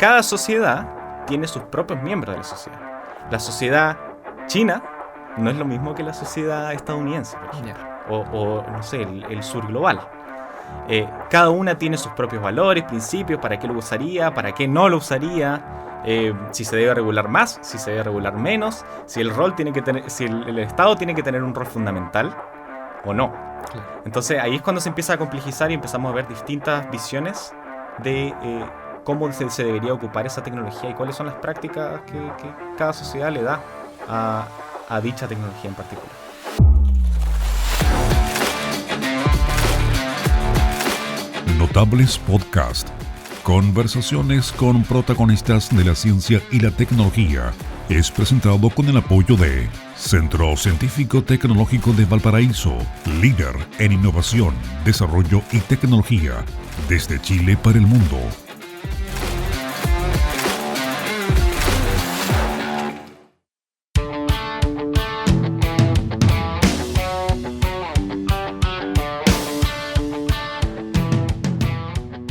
cada sociedad tiene sus propios miembros de la sociedad. La sociedad china no es lo mismo que la sociedad estadounidense, por ejemplo. O no sé, el sur global. Cada una tiene sus propios valores, principios, para qué lo usaría, para qué no lo usaría, si se debe regular más, si se debe regular menos, si el Estado tiene que tener un rol fundamental o no. Claro. Entonces ahí es cuando se empieza a complejizar y empezamos a ver distintas visiones de cómo se debería ocupar esa tecnología y cuáles son las prácticas que cada sociedad le da a dicha tecnología en particular. Notables Podcast. Conversaciones con protagonistas de la ciencia y la tecnología. Es presentado con el apoyo de Centro Científico Tecnológico de Valparaíso, líder en innovación, desarrollo y tecnología, desde Chile para el mundo.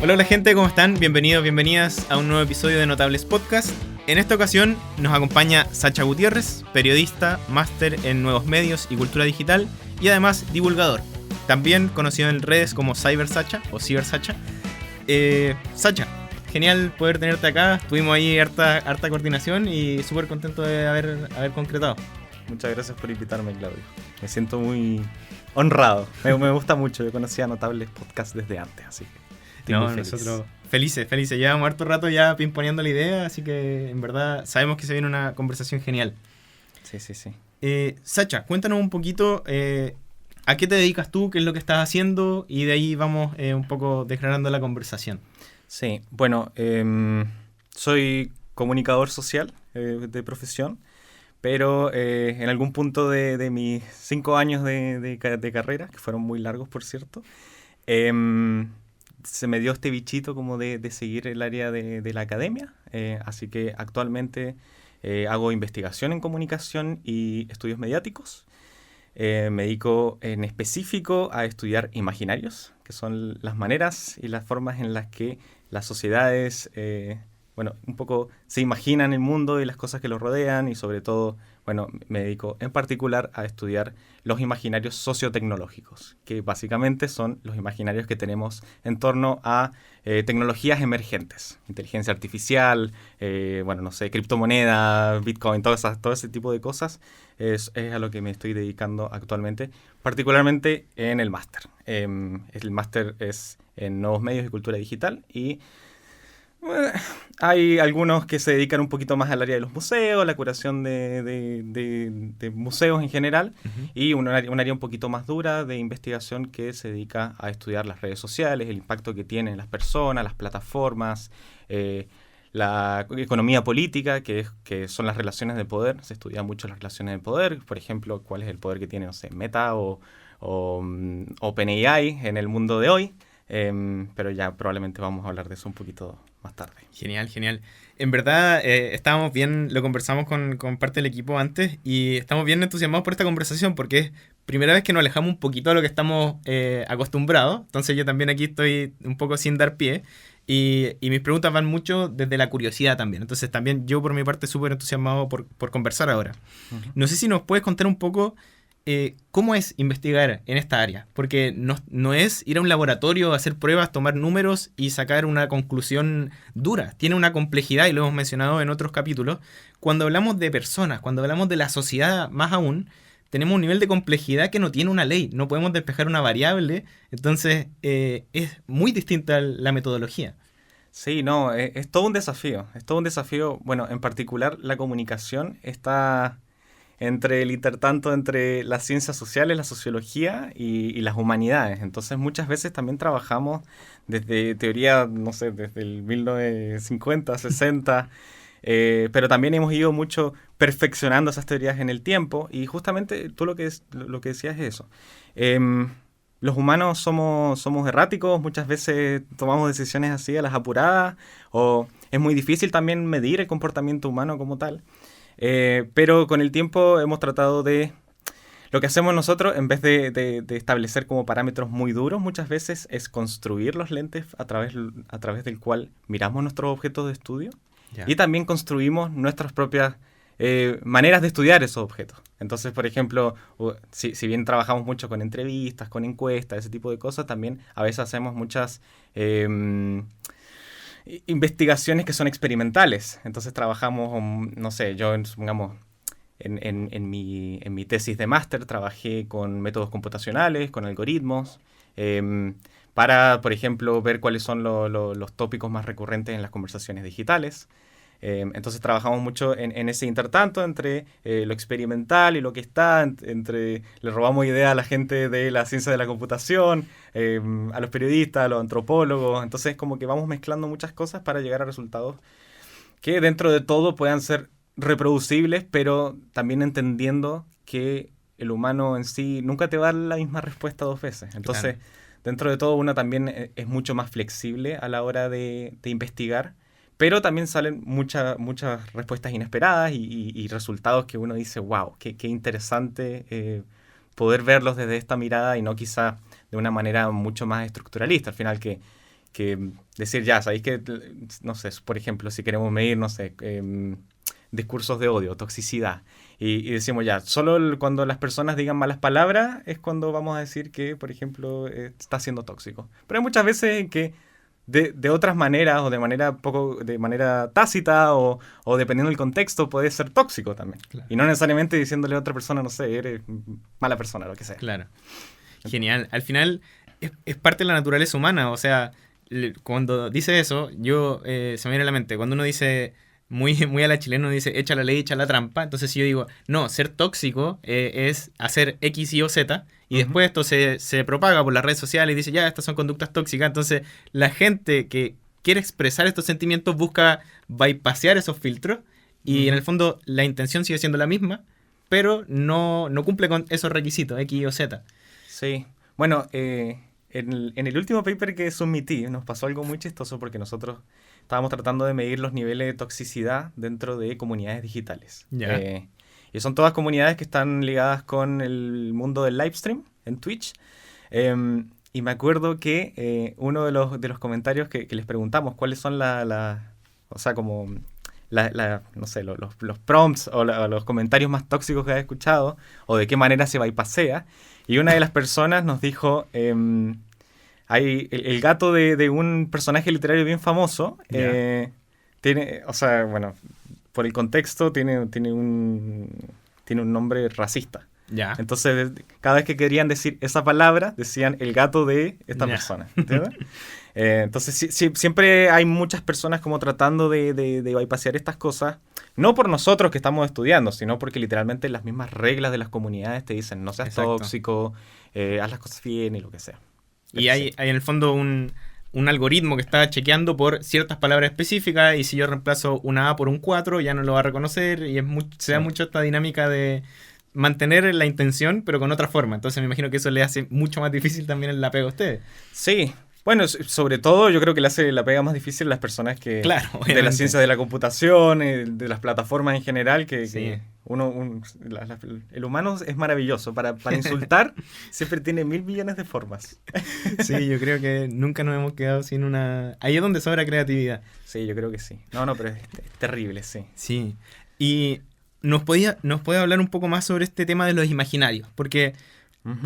Hola gente, ¿cómo están? Bienvenidos, bienvenidas a un nuevo episodio de Notables Podcast. En esta ocasión nos acompaña Sacha Gutiérrez, periodista, máster en nuevos medios y cultura digital y además divulgador, también conocido en redes como CyberSacha o CyberSacha. Sacha, genial poder tenerte acá, tuvimos ahí harta coordinación y súper contento de haber concretado. Muchas gracias por invitarme, Claudio. Me siento muy honrado, me gusta mucho, yo conocía Notables Podcast desde antes, así que... Nosotros felices. Llevamos harto rato ya pimponeando la idea, así que en verdad sabemos que se viene una conversación genial. Sí. Sacha, cuéntanos un poquito a qué te dedicas tú, qué es lo que estás haciendo, y de ahí vamos un poco desgranando la conversación. Sí, bueno, soy comunicador social de profesión, pero en algún punto de mis 5 años de carrera, que fueron muy largos por cierto, se me dio este bichito como de seguir el área de la academia, así que actualmente hago investigación en comunicación y estudios mediáticos. Me dedico en específico a estudiar imaginarios, que son las maneras y las formas en las que las sociedades, un poco se imaginan el mundo y las cosas que los rodean, y sobre todo, me dedico en particular a estudiar los imaginarios sociotecnológicos, que básicamente son los imaginarios que tenemos en torno a tecnologías emergentes, inteligencia artificial, criptomonedas, Bitcoin, todo ese tipo de cosas, es a lo que me estoy dedicando actualmente, particularmente en el máster. El máster es en nuevos medios y cultura digital, y hay algunos que se dedican un poquito más al área de los museos, la curación de museos en general, uh-huh. Y un área un poquito más dura de investigación que se dedica a estudiar las redes sociales, el impacto que tienen las personas, las plataformas, la economía política, que son las relaciones de poder. Se estudia mucho las relaciones de poder, por ejemplo, cuál es el poder que tiene, Meta o OpenAI en el mundo de hoy. Pero ya probablemente vamos a hablar de eso un poquito más tarde. Genial. En verdad, estábamos bien, lo conversamos con parte del equipo antes, y estamos bien entusiasmados por esta conversación porque es primera vez que nos alejamos un poquito de lo que estamos acostumbrados. Entonces yo también aquí estoy un poco sin dar pie, y mis preguntas van mucho desde la curiosidad también. Entonces también yo por mi parte súper entusiasmado por conversar ahora. Uh-huh. No sé si nos puedes contar un poco ¿cómo es investigar en esta área? Porque no es ir a un laboratorio, hacer pruebas, tomar números y sacar una conclusión dura. Tiene una complejidad, y lo hemos mencionado en otros capítulos. Cuando hablamos de personas, cuando hablamos de la sociedad más aún, tenemos un nivel de complejidad que no tiene una ley. No podemos despejar una variable. Entonces es muy distinta la metodología. Sí, no, es todo un desafío. Bueno, en particular la comunicación está entre las ciencias sociales, la sociología y las humanidades. Entonces muchas veces también trabajamos desde teoría, desde el 1950, 60, pero también hemos ido mucho perfeccionando esas teorías en el tiempo, y justamente tú lo que decías es eso. Los humanos somos erráticos, muchas veces tomamos decisiones así a las apuradas, o es muy difícil también medir el comportamiento humano como tal. Pero con el tiempo hemos tratado de... Lo que hacemos nosotros, en vez de establecer como parámetros muy duros, muchas veces es construir los lentes a través del cual miramos nuestros objetos de estudio. Ya. Y también construimos nuestras propias maneras de estudiar esos objetos. Entonces, por ejemplo, si bien trabajamos mucho con entrevistas, con encuestas, ese tipo de cosas, también a veces hacemos muchas investigaciones que son experimentales. Entonces trabajamos, no sé, yo supongamos en mi tesis de máster trabajé con métodos computacionales, con algoritmos, para, por ejemplo, ver cuáles son los tópicos más recurrentes en las conversaciones digitales. Entonces trabajamos mucho en ese intertanto entre lo experimental y lo que está, entre le robamos ideas a la gente de la ciencia de la computación, a los periodistas, a los antropólogos. Entonces como que vamos mezclando muchas cosas para llegar a resultados que dentro de todo puedan ser reproducibles, pero también entendiendo que el humano en sí nunca te va a dar la misma respuesta dos veces. Entonces, dentro de todo, uno también es mucho más flexible a la hora de investigar, pero también salen muchas respuestas inesperadas y resultados que uno dice, wow, qué interesante poder verlos desde esta mirada y no quizá de una manera mucho más estructuralista. Al final que decir, ya, ¿sabéis que, no sé, por ejemplo, si queremos medir, no sé, discursos de odio, toxicidad, y decimos ya, solo cuando las personas digan malas palabras es cuando vamos a decir que, por ejemplo, está siendo tóxico. Pero hay muchas veces en que de otras maneras o de manera tácita o dependiendo del contexto puede ser tóxico también. Claro. Y no necesariamente diciéndole a otra persona, no sé, eres mala persona, lo que sea. Claro. Genial. Al final es parte de la naturaleza humana. O sea, cuando dice eso, se me viene a la mente. Cuando uno dice, muy a la chilena, uno dice, echa la ley, echa la trampa. Entonces si yo digo, no, ser tóxico es hacer X, Y o Z. Y después esto se propaga por las redes sociales y dice, ya, estas son conductas tóxicas. Entonces la gente que quiere expresar estos sentimientos busca bypassear esos filtros. Y en el fondo la intención sigue siendo la misma, pero no cumple con esos requisitos, X, Y o Z. Sí. Bueno, en el último paper que submití nos pasó algo muy chistoso porque nosotros estábamos tratando de medir los niveles de toxicidad dentro de comunidades digitales. Ya. Y son todas comunidades que están ligadas con el mundo del livestream en Twitch. Y me acuerdo que uno de los comentarios que les preguntamos cuáles son o sea, como no sé, los prompts o los comentarios más tóxicos que has escuchado o de qué manera se bypassea. Y una de las personas nos dijo, hay el gato de un personaje literario bien famoso, tiene, o sea, bueno, por el contexto tiene un nombre racista. Ya. Entonces, cada vez que querían decir esa palabra, decían el gato de esta persona. ¿Entiendes? Entonces, siempre hay muchas personas como tratando de bypassear estas cosas, no por nosotros que estamos estudiando, sino porque literalmente las mismas reglas de las comunidades te dicen no seas tóxico, haz las cosas bien y lo que sea. Y hay en el fondo un algoritmo que está chequeando por ciertas palabras específicas, y si yo reemplazo una A por un 4 ya no lo va a reconocer, y se da mucho esta dinámica de mantener la intención pero con otra forma. Entonces me imagino que eso le hace mucho más difícil también el apego a ustedes. Sí. Bueno, sobre todo yo creo que le hace la pega más difícil a las personas que claro, de la ciencia de la computación, de las plataformas en general, que el humano es maravilloso. Para insultar siempre tiene 1.000 millones de formas. Sí, yo creo que nunca nos hemos quedado sin una... Ahí es donde sobra creatividad. Sí, yo creo que sí. No, pero es terrible, sí. Sí. Y nos puede hablar un poco más sobre este tema de los imaginarios, porque,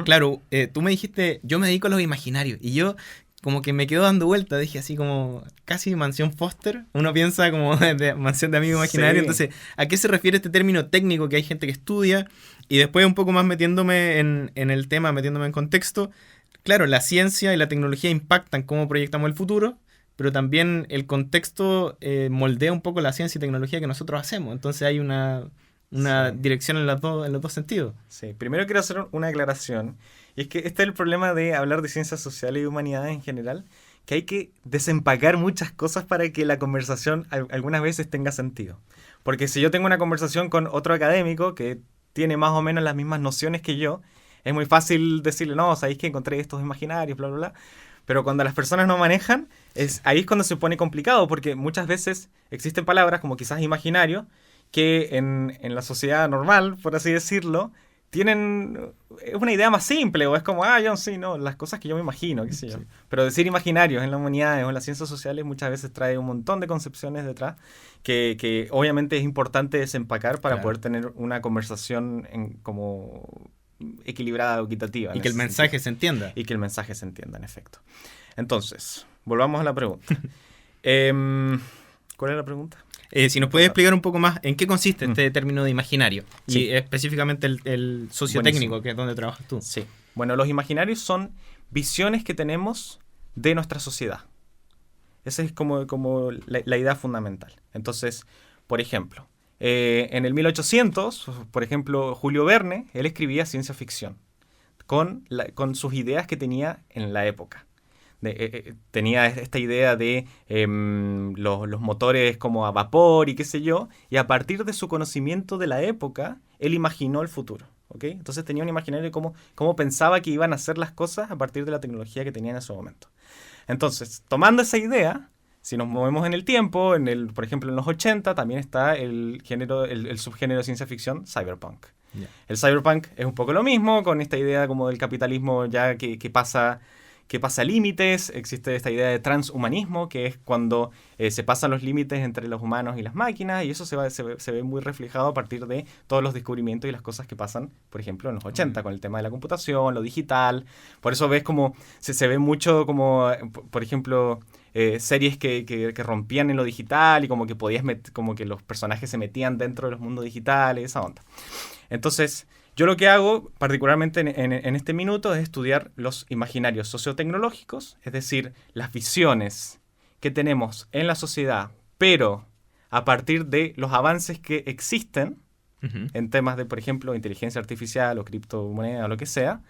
claro, tú me dijiste, yo me dedico a los imaginarios, y yo como que me quedo dando vuelta, dije así como casi mansión Foster, uno piensa como de mansión de amigo imaginario. Sí. Entonces, ¿a qué se refiere este término técnico que hay gente que estudia? Y después un poco más metiéndome en el tema, metiéndome en contexto, claro, la ciencia y la tecnología impactan cómo proyectamos el futuro, pero también el contexto moldea un poco la ciencia y tecnología que nosotros hacemos. Entonces hay una dirección en los dos sentidos. Sí, primero quiero hacer una aclaración. Y es que este es el problema de hablar de ciencias sociales y humanidades en general, que hay que desempacar muchas cosas para que la conversación algunas veces tenga sentido. Porque si yo tengo una conversación con otro académico que tiene más o menos las mismas nociones que yo, es muy fácil decirle, no, sabéis que encontré estos imaginarios, bla, bla, bla. Pero cuando las personas no manejan, ahí es cuando se pone complicado, porque muchas veces existen palabras como quizás imaginario, que en la sociedad normal, por así decirlo, es una idea más simple, o es como, yo sí, no, las cosas que yo me imagino, qué sé yo. Sí. Pero decir imaginarios en la humanidad o en las ciencias sociales muchas veces trae un montón de concepciones detrás que obviamente es importante desempacar para Claro. poder tener una conversación como equilibrada o equitativa. Y en que el ese mensaje sentido. se entienda. Y que el mensaje se entienda, en efecto. Entonces, volvamos a la pregunta. ¿Cuál es la pregunta? Si nos puedes explicar un poco más en qué consiste Mm. este término de imaginario. Sí. Y específicamente el sociotécnico, Buenísimo. que es donde trabajas tú. Sí. Bueno, los imaginarios son visiones que tenemos de nuestra sociedad. Esa es como la idea fundamental. Entonces, por ejemplo, en el 1800, por ejemplo, Julio Verne, él escribía ciencia ficción con sus ideas que tenía en la época. Tenía esta idea de los motores como a vapor y qué sé yo, y a partir de su conocimiento de la época, él imaginó el futuro. ¿Okay? Entonces tenía un imaginario de cómo pensaba que iban a hacer las cosas a partir de la tecnología que tenía en ese momento. Entonces, tomando esa idea, si nos movemos en el tiempo, por ejemplo en los 80 también está el subgénero de ciencia ficción cyberpunk. Yeah. El cyberpunk es un poco lo mismo, con esta idea como del capitalismo ya que pasa límites. Existe esta idea de transhumanismo, que es cuando se pasan los límites entre los humanos y las máquinas, y eso se ve muy reflejado a partir de todos los descubrimientos y las cosas que pasan, por ejemplo, en los 80, con el tema de la computación, lo digital. Por eso ves como se ve mucho como, por ejemplo, series que rompían en lo digital y como que como que los personajes se metían dentro de los mundos digitales, esa onda. Entonces, yo lo que hago, particularmente en este minuto, es estudiar los imaginarios sociotecnológicos, es decir, las visiones que tenemos en la sociedad, pero a partir de los avances que existen en temas de, por ejemplo, inteligencia artificial o criptomoneda o lo que sea,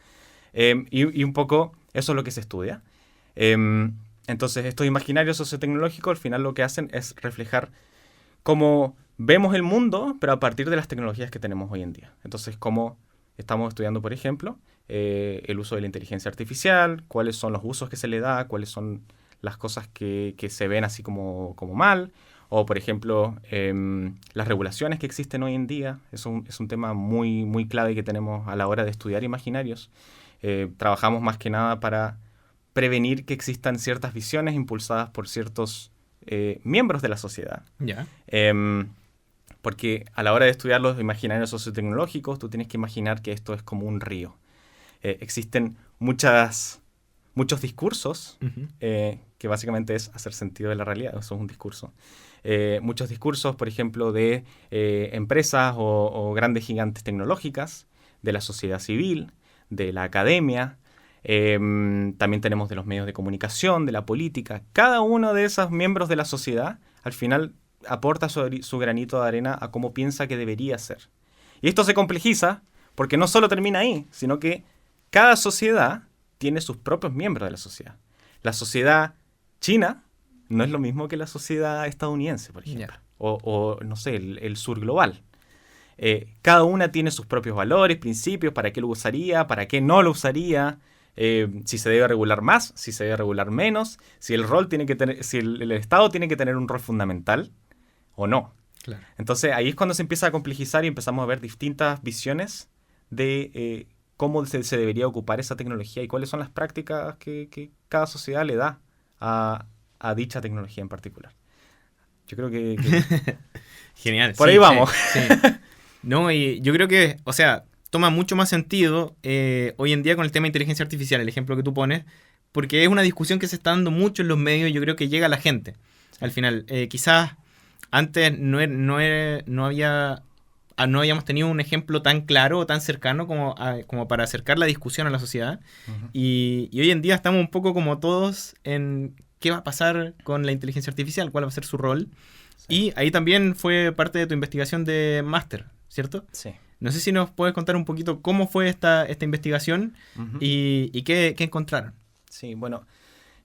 y un poco eso es lo que se estudia. Entonces, estos imaginarios sociotecnológicos al final lo que hacen es reflejar cómo vemos el mundo, pero a partir de las tecnologías que tenemos hoy en día. Entonces, cómo estamos estudiando, por ejemplo, el uso de la inteligencia artificial, cuáles son los usos que se le da, cuáles son las cosas que se ven así como mal, o, por ejemplo, las regulaciones que existen hoy en día. Es un tema muy, muy clave que tenemos a la hora de estudiar imaginarios. Trabajamos más que nada para prevenir que existan ciertas visiones impulsadas por ciertos miembros de la sociedad. Ya. Porque a la hora de estudiar los imaginarios sociotecnológicos, tú tienes que imaginar que esto es como un río. Existen muchos discursos, que básicamente es hacer sentido de la realidad, eso es un discurso. Muchos discursos, por ejemplo, de empresas o grandes gigantes tecnológicas, de la sociedad civil, de la academia. También tenemos de los medios de comunicación, de la política. Cada uno de esos miembros de la sociedad, al final, aporta su granito de arena a cómo piensa que debería ser. Y esto se complejiza porque no solo termina ahí, sino que cada sociedad tiene sus propios miembros de la sociedad. La sociedad china no es lo mismo que la sociedad estadounidense, por ejemplo. Yeah. O no sé, el sur global. Cada una tiene sus propios valores, principios, para qué lo usaría, para qué no lo usaría, si se debe regular más, si se debe regular menos, si el Estado tiene que tener un rol fundamental o no. Claro. Entonces ahí es cuando se empieza a complejizar y empezamos a ver distintas visiones de cómo se debería ocupar esa tecnología y cuáles son las prácticas que cada sociedad le da a dicha tecnología en particular. Yo creo que Genial. Por sí, ahí vamos. Sí. No, y yo creo que, o sea, toma mucho más sentido hoy en día con el tema de inteligencia artificial, el ejemplo que tú pones, porque es una discusión que se está dando mucho en los medios y yo creo que llega a la gente. Al final, quizás antes no habíamos tenido un ejemplo tan claro o tan cercano como para acercar la discusión a la sociedad. Uh-huh. Y hoy en día estamos un poco como todos en qué va a pasar con la inteligencia artificial, cuál va a ser su rol. Sí. Y ahí también fue parte de tu investigación de máster, ¿cierto? Sí. No sé si nos puedes contar un poquito cómo fue esta investigación uh-huh. y qué encontraron. Sí, bueno,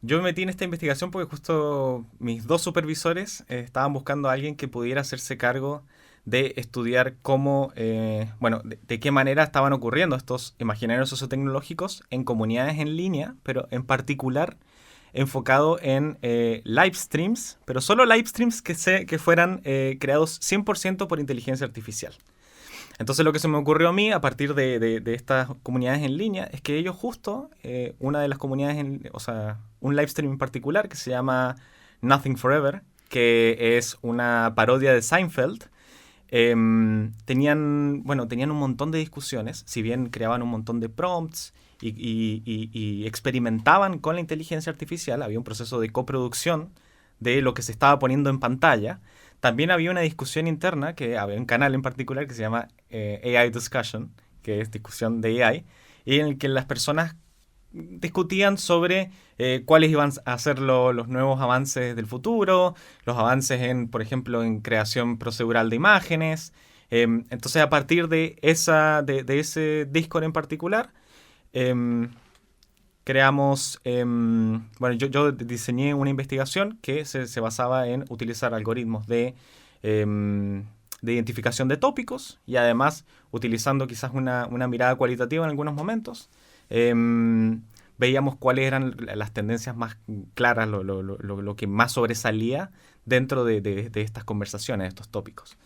yo me metí en esta investigación porque justo mis dos supervisores estaban buscando a alguien que pudiera hacerse cargo de estudiar cómo, de qué manera estaban ocurriendo estos imaginarios sociotecnológicos en comunidades en línea, pero en particular enfocado en live streams, pero solo live streams que fueran creados 100% por inteligencia artificial. Entonces lo que se me ocurrió a mí a partir de estas comunidades en línea es que ellos justo, una de las comunidades, o sea, un live stream en particular que se llama Nothing Forever, que es una parodia de Seinfeld, tenían un montón de discusiones, si bien creaban un montón de prompts y experimentaban con la inteligencia artificial, había un proceso de coproducción de lo que se estaba poniendo en pantalla. También había una discusión interna, que había un canal en particular que se llama AI Discussion, que es discusión de AI, y en el que las personas discutían sobre cuáles iban a ser los nuevos avances del futuro, los avances en, por ejemplo, en creación procedural de imágenes. Entonces, a partir de ese Discord en particular, creamos, yo diseñé una investigación que se basaba en utilizar algoritmos de identificación de tópicos y además utilizando quizás una mirada cualitativa en algunos momentos. Veíamos cuáles eran las tendencias más claras, lo que más sobresalía dentro de estas conversaciones, de estos tópicos.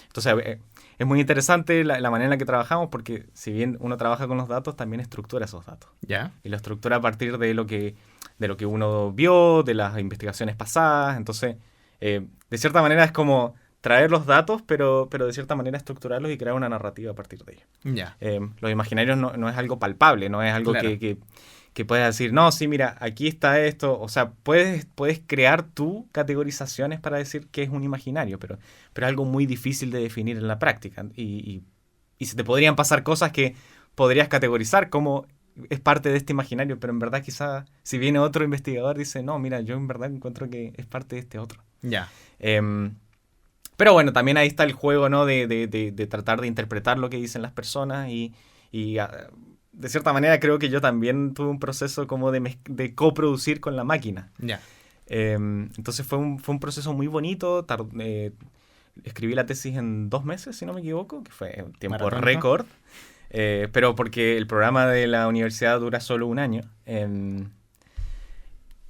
Entonces, es muy interesante la manera en la que trabajamos porque si bien uno trabaja con los datos, también estructura esos datos. ¿Ya? Y lo estructura a partir de lo que uno vio, de las investigaciones pasadas. Entonces, de cierta manera es como traer los datos, pero de cierta manera estructurarlos y crear una narrativa a partir de ellos. Ya. Los imaginarios no es algo palpable, no es algo Claro. que puedes decir, no, sí, mira, aquí está esto. O sea, puedes crear tú categorizaciones para decir qué es un imaginario, pero es algo muy difícil de definir en la práctica. Y se te podrían pasar cosas que podrías categorizar como es parte de este imaginario, pero en verdad quizá si viene otro investigador dice, no, mira, yo en verdad encuentro que es parte de este otro. Ya. Pero bueno, también ahí está el juego, ¿no? De tratar de interpretar lo que dicen las personas y de cierta manera creo que yo también tuve un proceso como de coproducir con la máquina. Ya. Entonces fue un proceso muy bonito. Escribí la tesis en 2 meses, si no me equivoco, que fue un tiempo Maratón, ¿no? récord. Pero porque el programa de la universidad dura solo 1 año.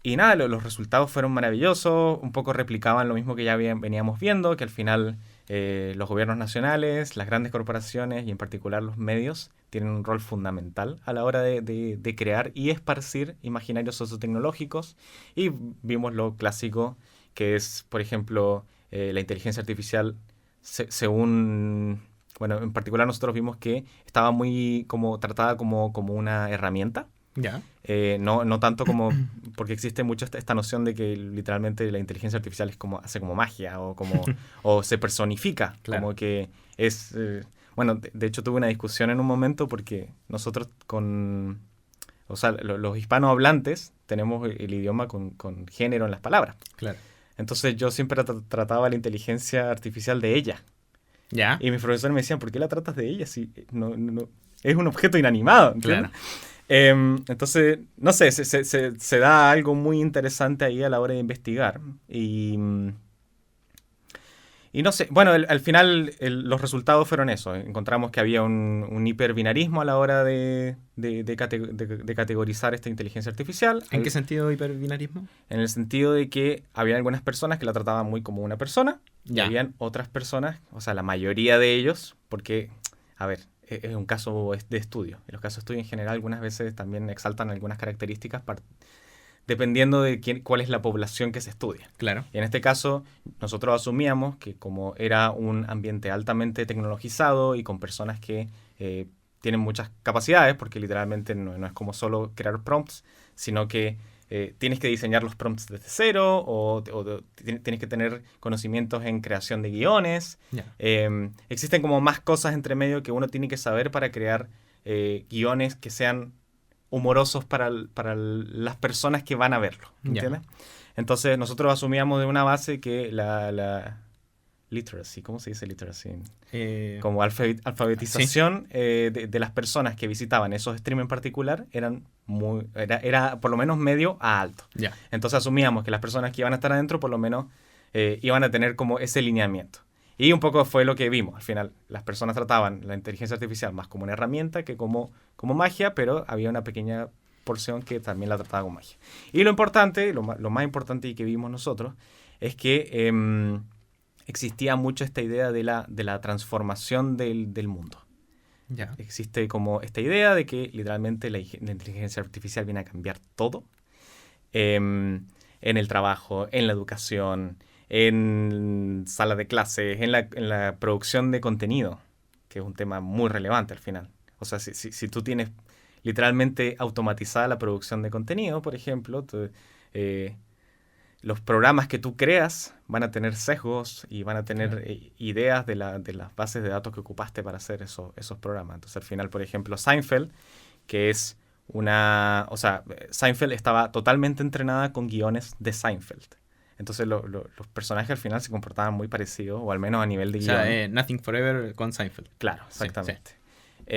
Y nada, los resultados fueron maravillosos, un poco replicaban lo mismo que ya veníamos viendo, que al final los gobiernos nacionales, las grandes corporaciones y en particular los medios tienen un rol fundamental a la hora de crear y esparcir imaginarios sociotecnológicos. Y vimos lo clásico que es, por ejemplo, la inteligencia artificial según... Bueno, en particular nosotros vimos que estaba muy tratada como una herramienta. Ya. No tanto como... Porque existe mucho esta noción de que literalmente la inteligencia artificial hace como magia o se personifica. Claro. Como que es... bueno, de hecho tuve una discusión en un momento porque nosotros los hispanohablantes tenemos el idioma con género en las palabras. Claro. Entonces yo siempre trataba la inteligencia artificial de ella. Ya. Y mis profesores me decían, ¿por qué la tratas de ella si no es un objeto inanimado? ¿Entiendes? Claro. Entonces, no sé, se da algo muy interesante ahí a la hora de investigar. Y no sé, bueno, al final los resultados fueron eso. Encontramos que había un hiperbinarismo a la hora de categorizar esta inteligencia artificial. ¿En qué sentido hiperbinarismo? En el sentido de que había algunas personas que la trataban muy como una persona. Y Ya. habían otras personas, o sea, la mayoría de ellos, porque, a ver, es un caso de estudio. Y los casos de estudio en general algunas veces también exaltan algunas características dependiendo de cuál es la población que se estudia. Claro. Y en este caso, nosotros asumíamos que como era un ambiente altamente tecnologizado y con personas que tienen muchas capacidades, porque literalmente no es como solo crear prompts, sino que tienes que diseñar los prompts desde cero o tienes que tener conocimientos en creación de guiones. Ya. Existen como más cosas entre medio que uno tiene que saber para crear guiones que sean humorosos para las personas que van a verlo, ¿entiendes? Entonces nosotros asumíamos de una base que la literacy, ¿cómo se dice literacy? Como alfabetización de las personas que visitaban esos streams en particular era por lo menos medio a alto. Ya. Entonces asumíamos que las personas que iban a estar adentro por lo menos iban a tener como ese lineamiento. Y un poco fue lo que vimos. Al final, las personas trataban la inteligencia artificial más como una herramienta que como magia, pero había una pequeña porción que también la trataba como magia. Y lo importante, lo más importante y que vimos nosotros, es que existía mucho esta idea de la transformación del mundo. Ya. Existe como esta idea de que literalmente la inteligencia artificial viene a cambiar todo. En el trabajo, en la educación, en salas de clases, en la producción de contenido, que es un tema muy relevante al final. O sea, si tú tienes literalmente automatizada la producción de contenido, por ejemplo, los programas que tú creas van a tener sesgos y van a tener ideas de las bases de datos que ocupaste para hacer esos programas. Entonces, al final, por ejemplo, Seinfeld, que es Seinfeld estaba totalmente entrenada con guiones de Seinfeld. Entonces, los personajes al final se comportaban muy parecidos, o al menos a nivel de guión. O sea, Nothing Forever con Seinfeld. Claro, exactamente. Sí.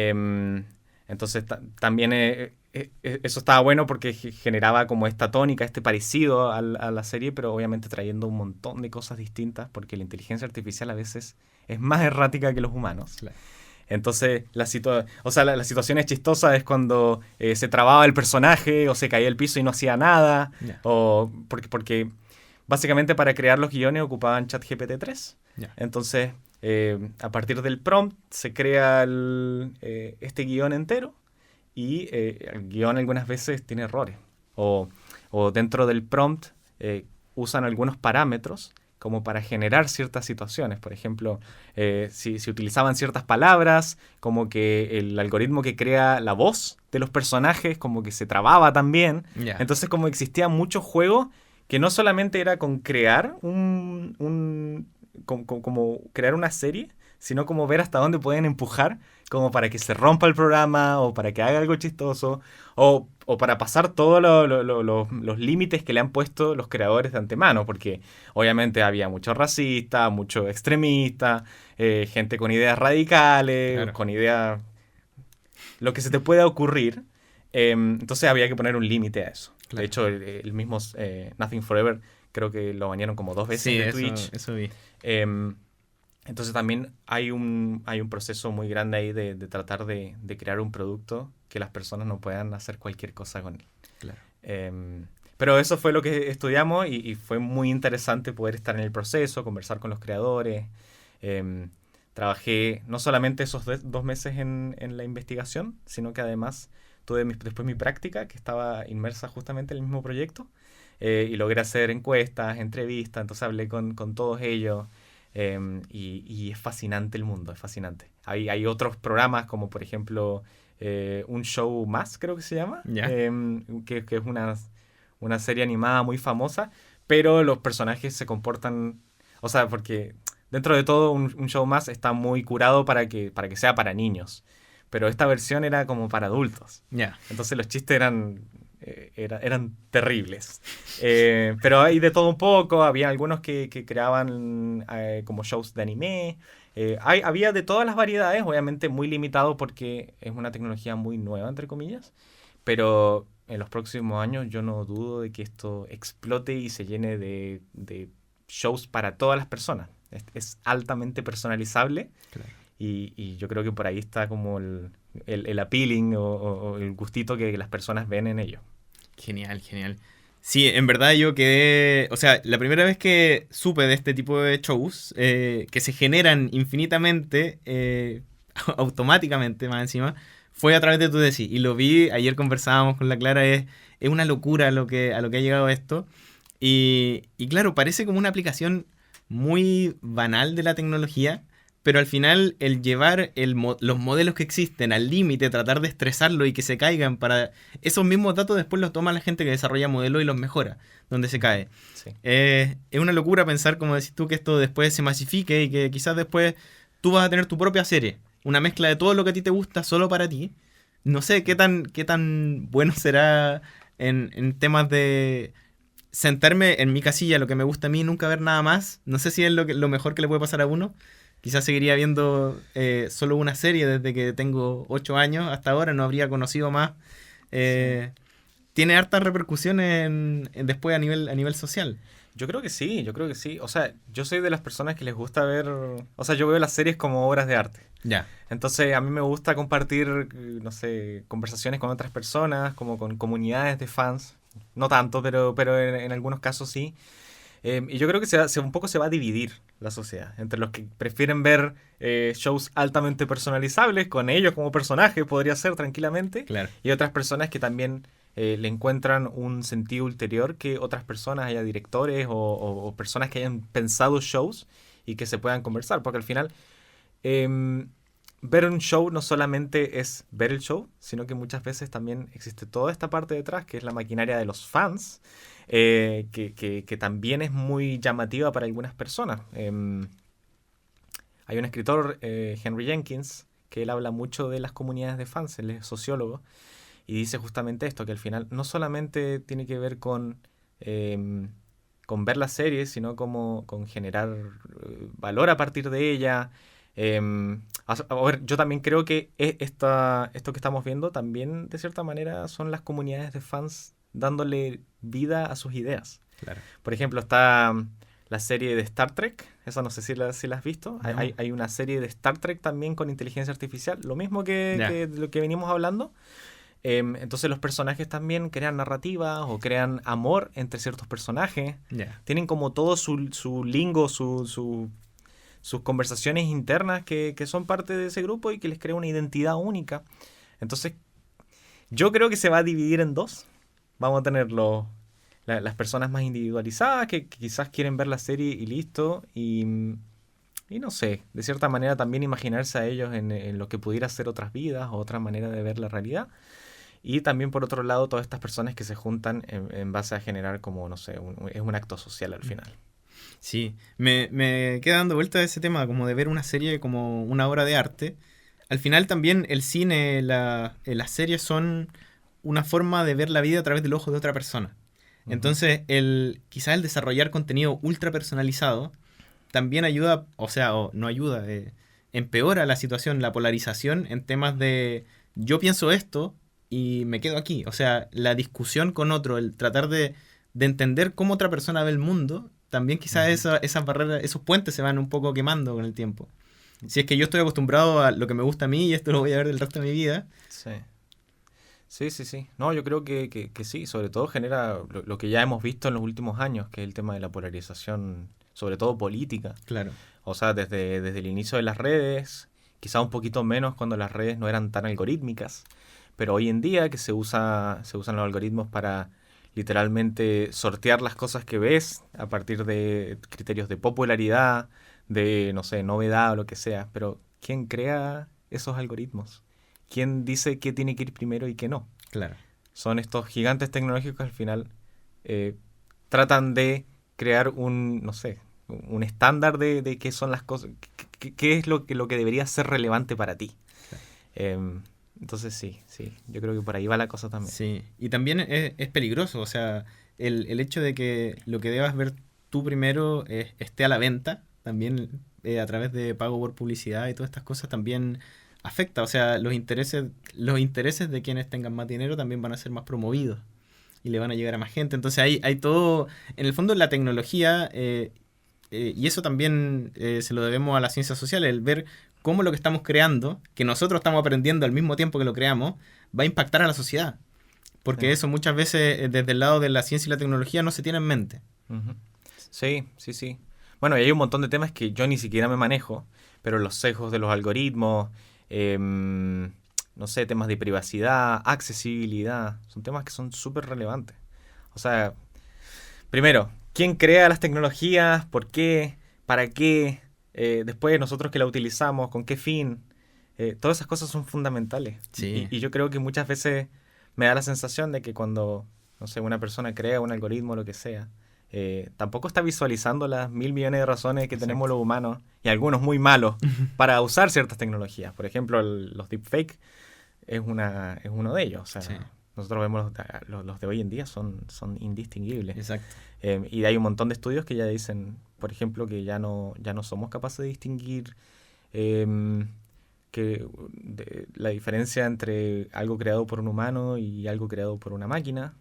Entonces, también eso estaba bueno porque generaba como esta tónica, este parecido a la serie, pero obviamente trayendo un montón de cosas distintas, porque la inteligencia artificial a veces es más errática que los humanos. Claro. Entonces, la situación es chistosa es cuando se trababa el personaje o se caía al piso y no hacía nada, Yeah. o porque básicamente para crear los guiones ocupaban ChatGPT 3. Yeah. Entonces, a partir del prompt se crea este guión entero y el guión algunas veces tiene errores. O dentro del prompt usan algunos parámetros como para generar ciertas situaciones. Por ejemplo, si utilizaban ciertas palabras, como que el algoritmo que crea la voz de los personajes como que se trababa también. Yeah. Entonces como existía mucho juego que no solamente era con crear como crear una serie, sino como ver hasta dónde pueden empujar como para que se rompa el programa o para que haga algo chistoso o para pasar todos los límites que le han puesto los creadores de antemano, porque obviamente había mucho racista, mucho extremista, gente con ideas radicales, Claro. con ideas... lo que se te pueda ocurrir. Entonces había que poner un límite a eso. Claro. De hecho, el mismo Nothing Forever creo que lo banearon como 2 veces Sí, de eso, Twitch. eso vi. Entonces también hay un proceso muy grande ahí de tratar de crear un producto que las personas no puedan hacer cualquier cosa con él. Claro. Pero eso fue lo que estudiamos y fue muy interesante poder estar en el proceso, conversar con los creadores. Trabajé no solamente esos 2 meses en la investigación, sino que además tuve después mi práctica, que estaba inmersa justamente en el mismo proyecto, y logré hacer encuestas, entrevistas, entonces hablé con todos ellos. Y es fascinante el mundo, es fascinante. Hay otros programas como por ejemplo Un Show Más, creo que se llama, Ya. que es una serie animada muy famosa, pero los personajes se comportan, o sea, porque dentro de todo un Show Más está muy curado para que sea para niños, pero esta versión era como para adultos. Ya. Entonces los chistes eran terribles. Pero hay de todo un poco. Había algunos que creaban como shows de anime. Había de todas las variedades, obviamente muy limitado porque es una tecnología muy nueva, entre comillas. Pero en los próximos años yo no dudo de que esto explote y se llene de shows para todas las personas. Es altamente personalizable. Claro. Y yo creo que por ahí está como el appealing o el gustito que las personas ven en ello. Genial, genial. Sí, en verdad yo quedé... O sea, la primera vez que supe de este tipo de shows, que se generan infinitamente, automáticamente más encima, fue a través de tu tesis. Y lo vi, ayer conversábamos con la Clara, es una locura a lo que ha llegado esto. Y claro, parece como una aplicación muy banal de la tecnología, pero al final el llevar los modelos que existen al límite, tratar de estresarlo y que se caigan para... Esos mismos datos después los toma la gente que desarrolla modelos y los mejora, donde se cae. Sí. Es una locura pensar, como decís tú, que esto después se masifique y que quizás después tú vas a tener tu propia serie. Una mezcla de todo lo que a ti te gusta solo para ti. No sé qué tan bueno será en temas de... sentarme en mi casilla, lo que me gusta a mí, nunca ver nada más. No sé si es lo mejor que le puede pasar a uno. Quizás seguiría viendo solo una serie desde que tengo 8 años hasta ahora, no habría conocido más. Sí. Tiene hartas repercusiones después a nivel social. Yo creo que sí, yo creo que sí. O sea, yo soy de las personas que les gusta ver... O sea, yo veo las series como obras de arte. Ya. Entonces, a mí me gusta compartir, no sé, conversaciones con otras personas, como con comunidades de fans. No tanto, pero en algunos casos sí. Y yo creo que un poco se va a dividir la sociedad entre los que prefieren ver shows altamente personalizables con ellos como personajes, podría ser tranquilamente, Claro. y otras personas que también le encuentran un sentido ulterior que otras personas, haya directores o personas que hayan pensado shows y que se puedan conversar, porque al final ver un show no solamente es ver el show, sino que muchas veces también existe toda esta parte detrás, que es la maquinaria de los fans, que también es muy llamativa para algunas personas. Hay un escritor, Henry Jenkins, que él habla mucho de las comunidades de fans, él es sociólogo, y dice justamente esto, que al final no solamente tiene que ver con ver la serie, sino como con generar valor a partir de ella. A ver, yo también creo que esto que estamos viendo también, de cierta manera, son las comunidades de fans dándole vida a sus ideas. Claro. Por ejemplo, está la serie de Star Trek, esa no sé si la has visto. No. Hay una serie de Star Trek también con inteligencia artificial, lo mismo que de lo que venimos hablando. Entonces los personajes también crean narrativas o crean amor entre ciertos personajes. Tienen como todo su lingo, sus conversaciones internas que son parte de ese grupo y que les crea una identidad única. Entonces, yo creo que se va a dividir en dos. Vamos a tener las personas más individualizadas que quizás quieren ver la serie y listo. Y no sé, de cierta manera también imaginarse a ellos en lo que pudiera ser otras vidas o otra manera de ver la realidad. Y también, por otro lado, todas estas personas que se juntan en base a generar como, no sé, es un acto social al final. Sí, me queda dando vuelta a ese tema, como de ver una serie como una obra de arte. Al final también el cine, las series son una forma de ver la vida a través del ojo de otra persona. Uh-huh. Entonces, quizás el desarrollar contenido ultra personalizado también ayuda, o no ayuda, empeora la situación, la polarización en temas de yo pienso esto y me quedo aquí. O sea, la discusión con otro, el tratar de entender cómo otra persona ve el mundo, también quizás esas barreras, esos puentes se van un poco quemando con el tiempo. Si es que yo estoy acostumbrado a lo que me gusta a mí y esto lo voy a ver el resto de mi vida. Sí. No, yo creo que sí, sobre todo genera lo que ya hemos visto en los últimos años, que es el tema de la polarización, sobre todo política. Claro. O sea, desde el inicio de las redes, quizá un poquito menos cuando las redes no eran tan algorítmicas, pero hoy en día que se usan los algoritmos para literalmente sortear las cosas que ves a partir de criterios de popularidad, de, no sé, novedad o lo que sea. Pero ¿quién crea esos algoritmos? ¿Quién dice qué tiene que ir primero y qué no? Claro. Son estos gigantes tecnológicos que al final tratan de crear un estándar de qué son las cosas, qué es lo que debería ser relevante para ti. Claro. Entonces sí, yo creo que por ahí va la cosa también. Sí, y también es peligroso, o sea, el hecho de que lo que debas ver tú primero esté a la venta, también a través de pago por publicidad y todas estas cosas también afecta, o sea, los intereses de quienes tengan más dinero también van a ser más promovidos y le van a llegar a más gente, entonces hay todo, en el fondo la tecnología, y eso también se lo debemos a las ciencias sociales, el ver cómo lo que estamos creando, que nosotros estamos aprendiendo al mismo tiempo que lo creamos, va a impactar a la sociedad. Porque eso muchas veces desde el lado de la ciencia y la tecnología no se tiene en mente. Uh-huh. Sí. Bueno, y hay un montón de temas que yo ni siquiera me manejo, pero los sesgos de los algoritmos, no sé, temas de privacidad, accesibilidad, son temas que son súper relevantes. O sea, primero, ¿quién crea las tecnologías? ¿Por qué? ¿Para qué? Después nosotros que la utilizamos, ¿con qué fin? Todas esas cosas son fundamentales. Sí. Y yo creo que muchas veces me da la sensación de que cuando, no sé, una persona crea un algoritmo o lo que sea, tampoco está visualizando las 1.000 millones de razones que tenemos los humanos, y algunos muy malos, para usar ciertas tecnologías. Por ejemplo, los deepfakes es uno de ellos. O sea, nosotros vemos los de hoy en día son indistinguibles. Exacto. Y hay un montón de estudios que ya dicen, por ejemplo, que ya no somos capaces de distinguir la diferencia entre algo creado por un humano y algo creado por una máquina.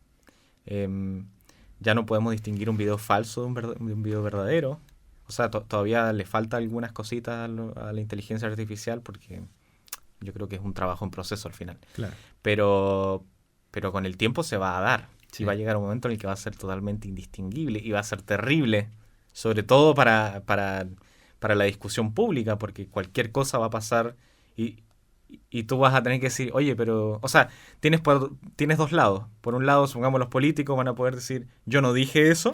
Ya no podemos distinguir un video falso de un video verdadero. O sea, todavía le falta algunas cositas a la inteligencia artificial, porque yo creo que es un trabajo en proceso al final. Claro. Pero con el tiempo se va a dar. Sí. Y va a llegar un momento en el que va a ser totalmente indistinguible y va a ser terrible, sobre todo para la discusión pública, porque cualquier cosa va a pasar y tú vas a tener que decir, oye, pero... O sea, tienes dos lados. Por un lado, supongamos, los políticos van a poder decir, yo no dije eso,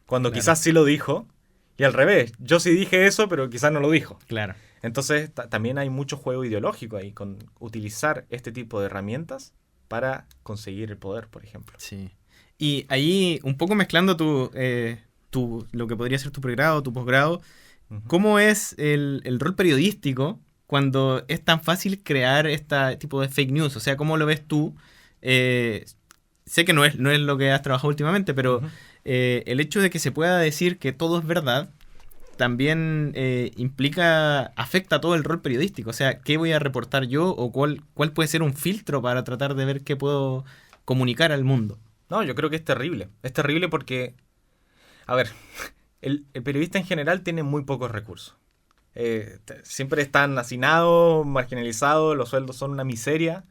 cuando Claro. quizás sí lo dijo, y al revés, yo sí dije eso, pero quizás no lo dijo. Claro. Entonces, también hay mucho juego ideológico ahí, con utilizar este tipo de herramientas para conseguir el poder, por ejemplo. Sí. Y ahí, un poco mezclando lo que podría ser tu pregrado, tu posgrado, Ujú. ¿cómo es el rol periodístico cuando es tan fácil crear este tipo de fake news? O sea, ¿cómo lo ves tú? Sé que no es lo que has trabajado últimamente, pero Ujú. el hecho de que se pueda decir que todo es verdad también afecta a todo el rol periodístico. O sea, ¿qué voy a reportar yo o cuál puede ser un filtro para tratar de ver qué puedo comunicar al mundo? No, yo creo que es terrible. Es terrible porque, a ver, el periodista en general tiene muy pocos recursos. Siempre están hacinados, marginalizados, los sueldos son una miseria.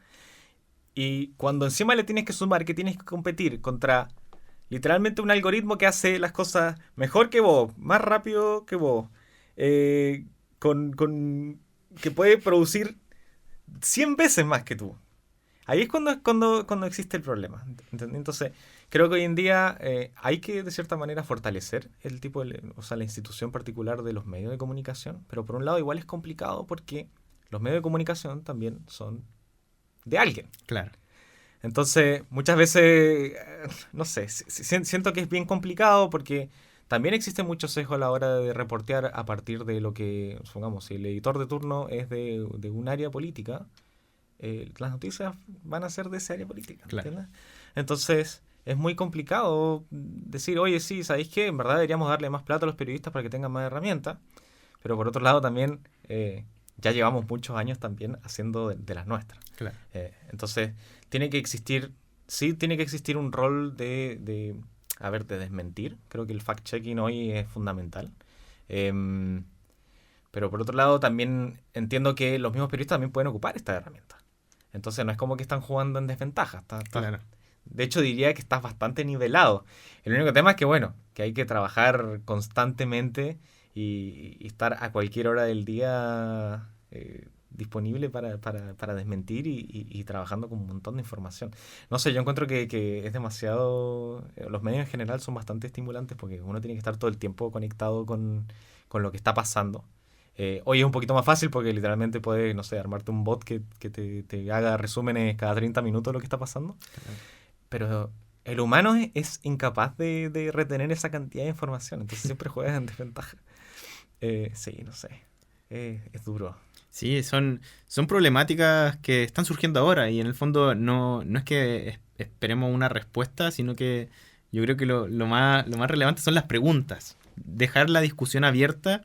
Y cuando encima le tienes que sumar que tienes que competir contra literalmente un algoritmo que hace las cosas mejor que vos, más rápido que vos, que puede producir 100 veces más que tú. Ahí es cuando existe el problema. ¿Entendés? Entonces, creo que hoy en día hay que, de cierta manera, fortalecer el tipo o sea, la institución particular de los medios de comunicación. Pero por un lado, igual es complicado porque los medios de comunicación también son de alguien. Claro. Entonces, muchas veces, no sé, siento que es bien complicado porque también existe mucho sesgo a la hora de reportear a partir de lo que, supongamos, si el editor de turno es de un área política, las noticias van a ser de esa área política, Claro. ¿entiendes? Entonces, es muy complicado decir, oye, sí, ¿sabéis qué? En verdad deberíamos darle más plata a los periodistas para que tengan más herramientas, pero por otro lado también ya llevamos muchos años también haciendo de las nuestras. Claro. Entonces, tiene que existir un rol de desmentir. Creo que el fact-checking hoy es fundamental. Pero por otro lado, también entiendo que los mismos periodistas también pueden ocupar esta herramienta. Entonces, no es como que están jugando en desventaja. Claro. De hecho, diría que estás bastante nivelado. El único tema es que, bueno, que hay que trabajar constantemente y estar a cualquier hora del día disponible para desmentir y trabajando con un montón de información. No sé, yo encuentro que es demasiado... Los medios en general son bastante estimulantes porque uno tiene que estar todo el tiempo conectado con lo que está pasando. Hoy es un poquito más fácil porque literalmente puedes, no sé, armarte un bot que te haga resúmenes cada 30 minutos de lo que está pasando. Pero el humano es incapaz de retener esa cantidad de información, entonces siempre juegas en desventaja. Sí, no sé. Es duro. Sí, son problemáticas que están surgiendo ahora y en el fondo no es que esperemos una respuesta, sino que yo creo que lo más relevante son las preguntas. Dejar la discusión abierta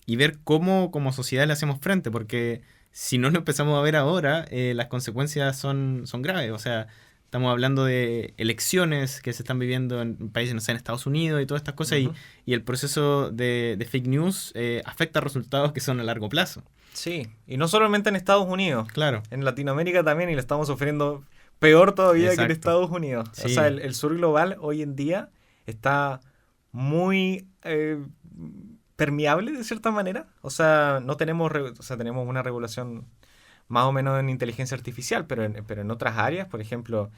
y ver cómo como sociedad le hacemos frente, porque si no lo empezamos a ver ahora, las consecuencias son graves. O sea, estamos hablando de elecciones que se están viviendo en países, no sé, en Estados Unidos y todas estas cosas, Uh-huh. y el proceso de fake news afecta resultados que son a largo plazo. Sí, y no solamente en Estados Unidos, Claro. en Latinoamérica también, y lo estamos sufriendo peor todavía que en Exacto. Estados Unidos. Sí. O sea, el sur global hoy en día está muy permeable de cierta manera. O sea, no tenemos, tenemos una regulación más o menos en inteligencia artificial, pero en otras áreas, por ejemplo,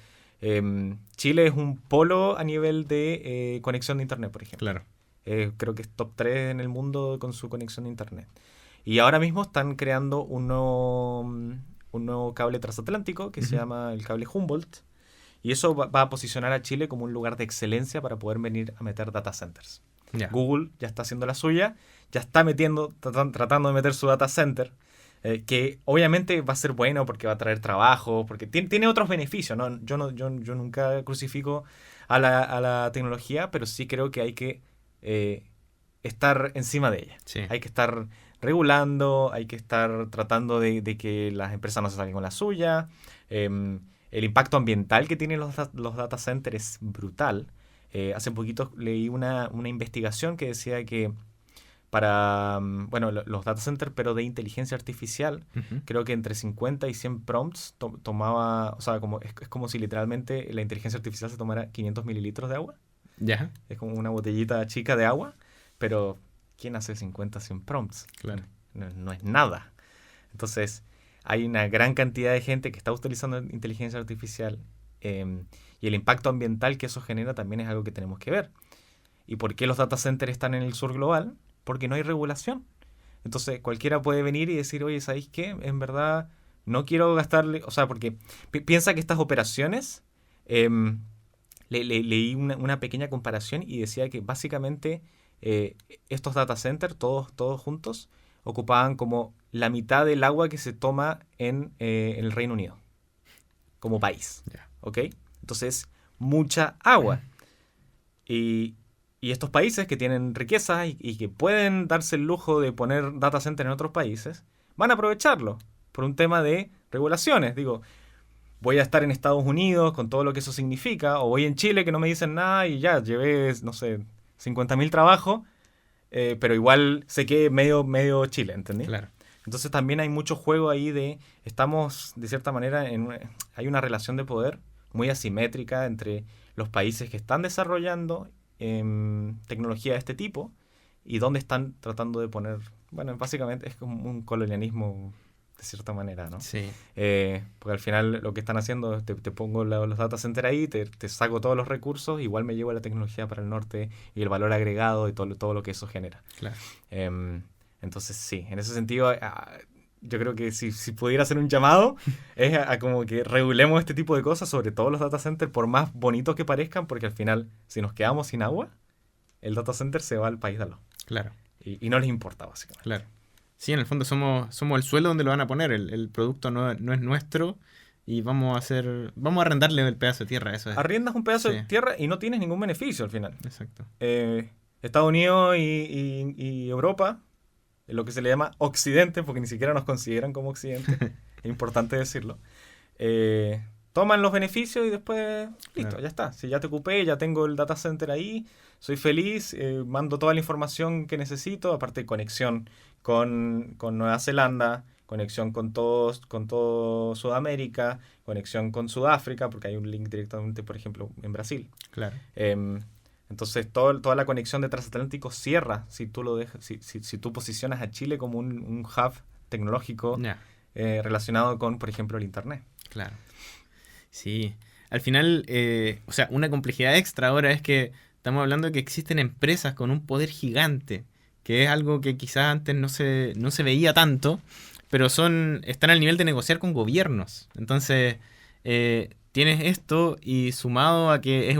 Chile es un polo a nivel de conexión de internet, por ejemplo. Claro. Creo que es top 3 en el mundo con su conexión de internet. Y ahora mismo están creando un nuevo cable transatlántico que se llama el cable Humboldt. Y eso va a posicionar a Chile como un lugar de excelencia para poder venir a meter data centers. Ya. Google ya está haciendo la suya, ya está tratando de meter su data center, que obviamente va a ser bueno porque va a traer trabajo, porque tiene otros beneficios, ¿no? Yo nunca crucifico a la tecnología, pero sí creo que hay que estar encima de ella. Sí. Hay que estar regulando, hay que estar tratando de que las empresas no se salgan con la suya. El impacto ambiental que tienen los data centers es brutal. Hace poquito leí una investigación que decía que para, los data centers, pero de inteligencia artificial, creo que entre 50 y 100 prompts tomaba, o sea, es como si literalmente la inteligencia artificial se tomara 500 mililitros de agua. Ya. Es como una botellita chica de agua, pero ¿quién hace 50, 100 prompts? Claro. No es nada. Entonces, hay una gran cantidad de gente que está utilizando inteligencia artificial y el impacto ambiental que eso genera también es algo que tenemos que ver. ¿Y por qué los data centers están en el sur global? Porque no hay regulación. Entonces, cualquiera puede venir y decir, oye, ¿sabéis qué? En verdad, no quiero gastarle... O sea, porque piensa que estas operaciones... leí una pequeña comparación y decía que básicamente estos data centers, todos juntos, ocupaban como la mitad del agua que se toma en el Reino Unido, como país. Yeah. ¿Ok? Entonces, mucha agua. Y estos países que tienen riqueza y que pueden darse el lujo de poner data centers en otros países, van a aprovecharlo por un tema de regulaciones. Digo, voy a estar en Estados Unidos con todo lo que eso significa, o voy en Chile que no me dicen nada y ya, llevé, no sé, 50.000 trabajos, pero igual sé que medio Chile, ¿entendí? Claro. Entonces también hay mucho juego ahí estamos de cierta manera, hay una relación de poder muy asimétrica entre los países que están desarrollando tecnología de este tipo y donde están tratando de poner, bueno, básicamente es como un colonialismo de cierta manera, ¿no? Sí. Porque al final lo que están haciendo es te pongo los data centers ahí, te saco todos los recursos, igual me llevo la tecnología para el norte y el valor agregado y todo lo que eso genera. Claro. Entonces sí, en ese sentido yo creo que si pudiera hacer un llamado es a como que regulemos este tipo de cosas, sobre todo los data centers, por más bonitos que parezcan, porque al final si nos quedamos sin agua, el data center se va al país de al lado. Claro. Y no les importa básicamente. Claro. Sí, en el fondo somos el suelo donde lo van a poner, el producto no es nuestro y vamos a arrendarle el pedazo de tierra, eso es. Arriendas un pedazo de tierra y no tienes ningún beneficio al final. Exacto. Estados Unidos y Europa, lo que se le llama Occidente, porque ni siquiera nos consideran como Occidente, es importante decirlo, toman los beneficios y después, listo, Claro. Ya está. Si ya te ocupé, ya tengo el data center ahí, soy feliz, mando toda la información que necesito, aparte de conexión con Nueva Zelanda, conexión con todo Sudamérica, conexión con Sudáfrica, porque hay un link directamente, por ejemplo, en Brasil. Claro. Entonces toda la conexión de transatlántico cierra si tú lo dejas, si tú posicionas a Chile como un hub tecnológico relacionado con, por ejemplo, el internet. Claro. Sí. Al final, o sea, una complejidad extra ahora es que estamos hablando de que existen empresas con un poder gigante, que es algo que quizás antes no se veía tanto, pero están al nivel de negociar con gobiernos. Entonces, tienes esto y sumado a que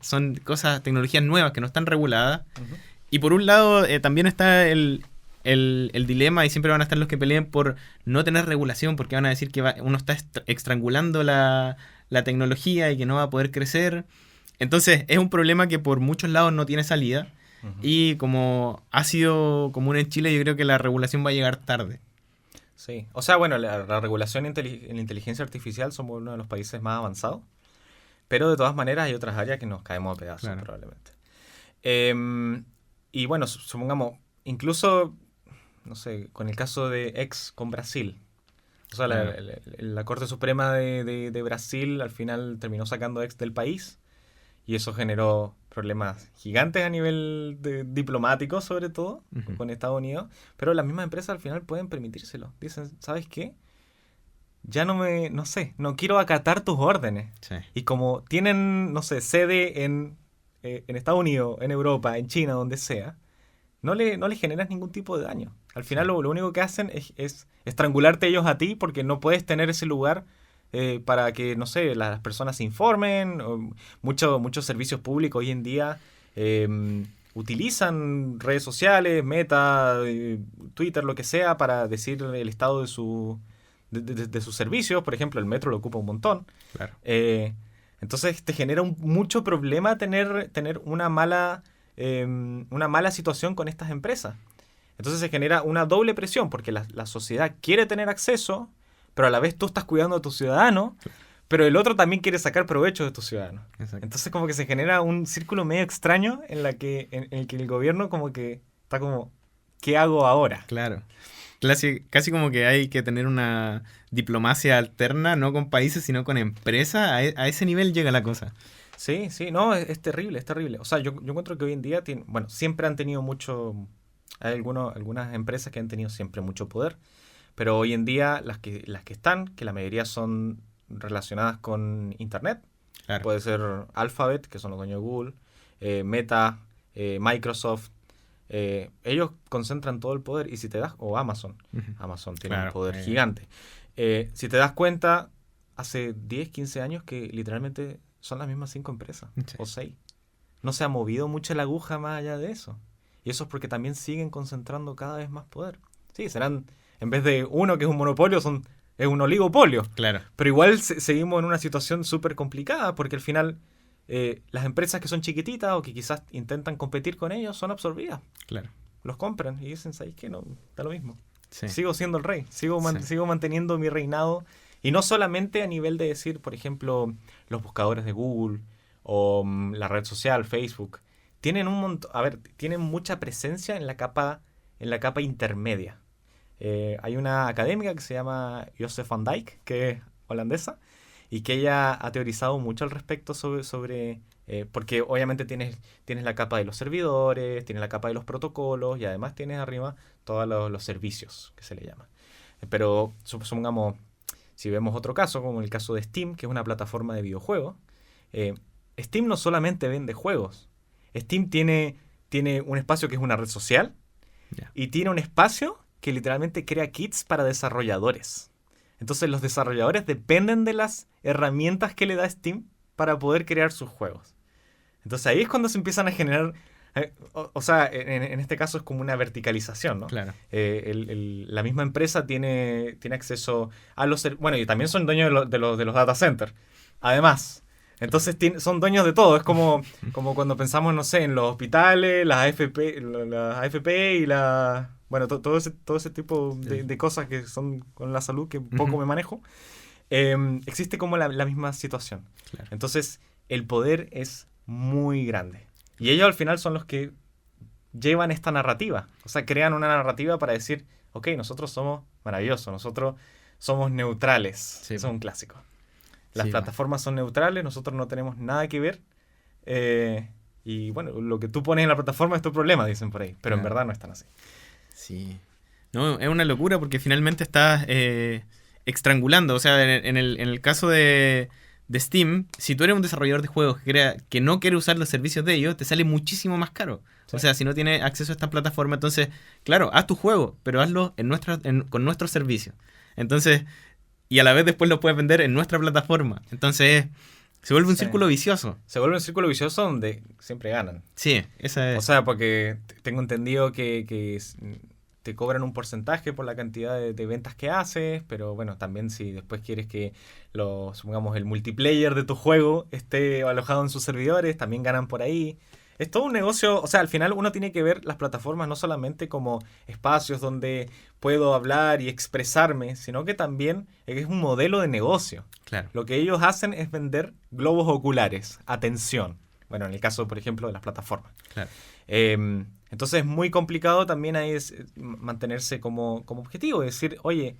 son tecnologías nuevas que no están reguladas. Uh-huh. Y por un lado, también está el dilema, y siempre van a estar los que peleen por no tener regulación, porque van a decir que uno está estrangulando la tecnología y que no va a poder crecer. Entonces, es un problema que por muchos lados no tiene salida. Uh-huh. Y como ha sido común en Chile, yo creo que la regulación va a llegar tarde. Sí, o sea, bueno, la regulación en la inteligencia artificial somos uno de los países más avanzados, pero de todas maneras hay otras áreas que nos caemos a pedazos, claro. Probablemente. Y bueno, supongamos, incluso, no sé, con el caso de X con Brasil, o sea, claro. la Corte Suprema de Brasil al final terminó sacando X del país y eso generó problemas gigantes a nivel diplomático, sobre todo, uh-huh. con Estados Unidos, pero las mismas empresas al final pueden permitírselo. Dicen, ¿sabes qué? Ya no quiero acatar tus órdenes. Sí. Y como tienen, no sé, sede en Estados Unidos, en Europa, en China, donde sea, no le generas ningún tipo de daño. Al final lo único que hacen es estrangularte ellos a ti porque no puedes tener ese lugar para que, no sé, las personas se informen. Muchos servicios públicos hoy en día utilizan redes sociales, Meta, Twitter, lo que sea, para decir el estado de sus servicios. Por ejemplo, el metro lo ocupa un montón. Claro. Entonces te genera mucho problema tener una mala situación con estas empresas. Entonces se genera una doble presión, porque la sociedad quiere tener acceso, pero a la vez tú estás cuidando a tus ciudadanos, pero el otro también quiere sacar provecho de tus ciudadanos. Exacto. Entonces como que se genera un círculo medio extraño en el que el gobierno como que está como ¿qué hago ahora? Claro. Casi como que hay que tener una diplomacia alterna, no con países, sino con empresas. A ese nivel llega la cosa. Sí, sí, no, es terrible, es terrible. O sea, yo encuentro que hoy en día, bueno, siempre han tenido mucho, hay algunas empresas que han tenido siempre mucho poder, pero hoy en día las que están, que la mayoría son relacionadas con Internet, Claro. puede ser Alphabet, que son los dueños de Google, Meta, Microsoft, ellos concentran todo el poder y si te das, o Amazon, Ujú. Amazon tiene Claro, un poder gigante. Si te das cuenta, hace 10, 15 años que literalmente son las mismas 5 empresas, Sí. o 6. No se ha movido mucho la aguja más allá de eso. Y eso es porque también siguen concentrando cada vez más poder. Sí, serán, en vez de uno que es un monopolio, es un oligopolio. Claro. Pero igual seguimos en una situación súper complicada porque al final las empresas que son chiquititas o que quizás intentan competir con ellos son absorbidas. Claro. Los compran y dicen, ¿sabes qué? No, da lo mismo. Sí. Sigo siendo el rey, sigo Sí. manteniendo mi reinado. Y no solamente a nivel de decir, por ejemplo, los buscadores de Google o la red social, Facebook. Tienen un montón, tienen mucha presencia en la capa intermedia. Hay una académica que se llama Joseph van Dijk, que es holandesa, y que ella ha teorizado mucho al respecto sobre porque obviamente tienes la capa de los servidores, tienes la capa de los protocolos y además tienes arriba todos los servicios que se le llama. Pero supongamos, si vemos otro caso, como el caso de Steam, que es una plataforma de videojuegos, Steam no solamente vende juegos. Steam tiene un espacio que es una red social Ya. y tiene un espacio que literalmente crea kits para desarrolladores. Entonces los desarrolladores dependen de las herramientas que le da Steam para poder crear sus juegos. Entonces ahí es cuando se empiezan a generar... O sea, en este caso es como una verticalización, ¿no? Claro. La misma empresa tiene acceso a los... Bueno, y también son dueños de los data centers. Además, entonces son dueños de todo. Es como cuando pensamos, no sé, en los hospitales, las AFP y la... Bueno, todo ese tipo de cosas que son con la salud, que poco me manejo. Existe como la misma situación. Claro. Entonces, el poder es muy grande. Y ellos al final son los que llevan esta narrativa. O sea, crean una narrativa para decir, ok, nosotros somos maravillosos, nosotros somos neutrales. Sí. Eso es un clásico. Las Sí, plataformas son neutrales, nosotros no tenemos nada que ver. Y bueno, lo que tú pones en la plataforma es tu problema, dicen por ahí. Pero en Claro. verdad no están así. Sí. No, es una locura porque finalmente estás estrangulando. O sea, en el caso de Steam, si tú eres un desarrollador de juegos que no quiere usar los servicios de ellos, te sale muchísimo más caro. Sí. O sea, si no tienes acceso a esta plataforma, entonces, claro, haz tu juego, pero hazlo con nuestros servicios. Entonces, y a la vez después lo puedes vender en nuestra plataforma. Entonces, se vuelve un Sí. círculo vicioso. Se vuelve un círculo vicioso donde siempre ganan. Sí, esa es. O sea, porque tengo entendido que te cobran un porcentaje por la cantidad de ventas que haces, pero bueno, también si después quieres que supongamos el multiplayer de tu juego esté alojado en sus servidores, también ganan por ahí. Es todo un negocio, o sea, al final uno tiene que ver las plataformas no solamente como espacios donde puedo hablar y expresarme, sino que también es un modelo de negocio. Claro. Lo que ellos hacen es vender globos oculares, atención. Bueno, en el caso, por ejemplo, de las plataformas. Claro. Entonces es muy complicado también ahí mantenerse como objetivo. Decir, oye,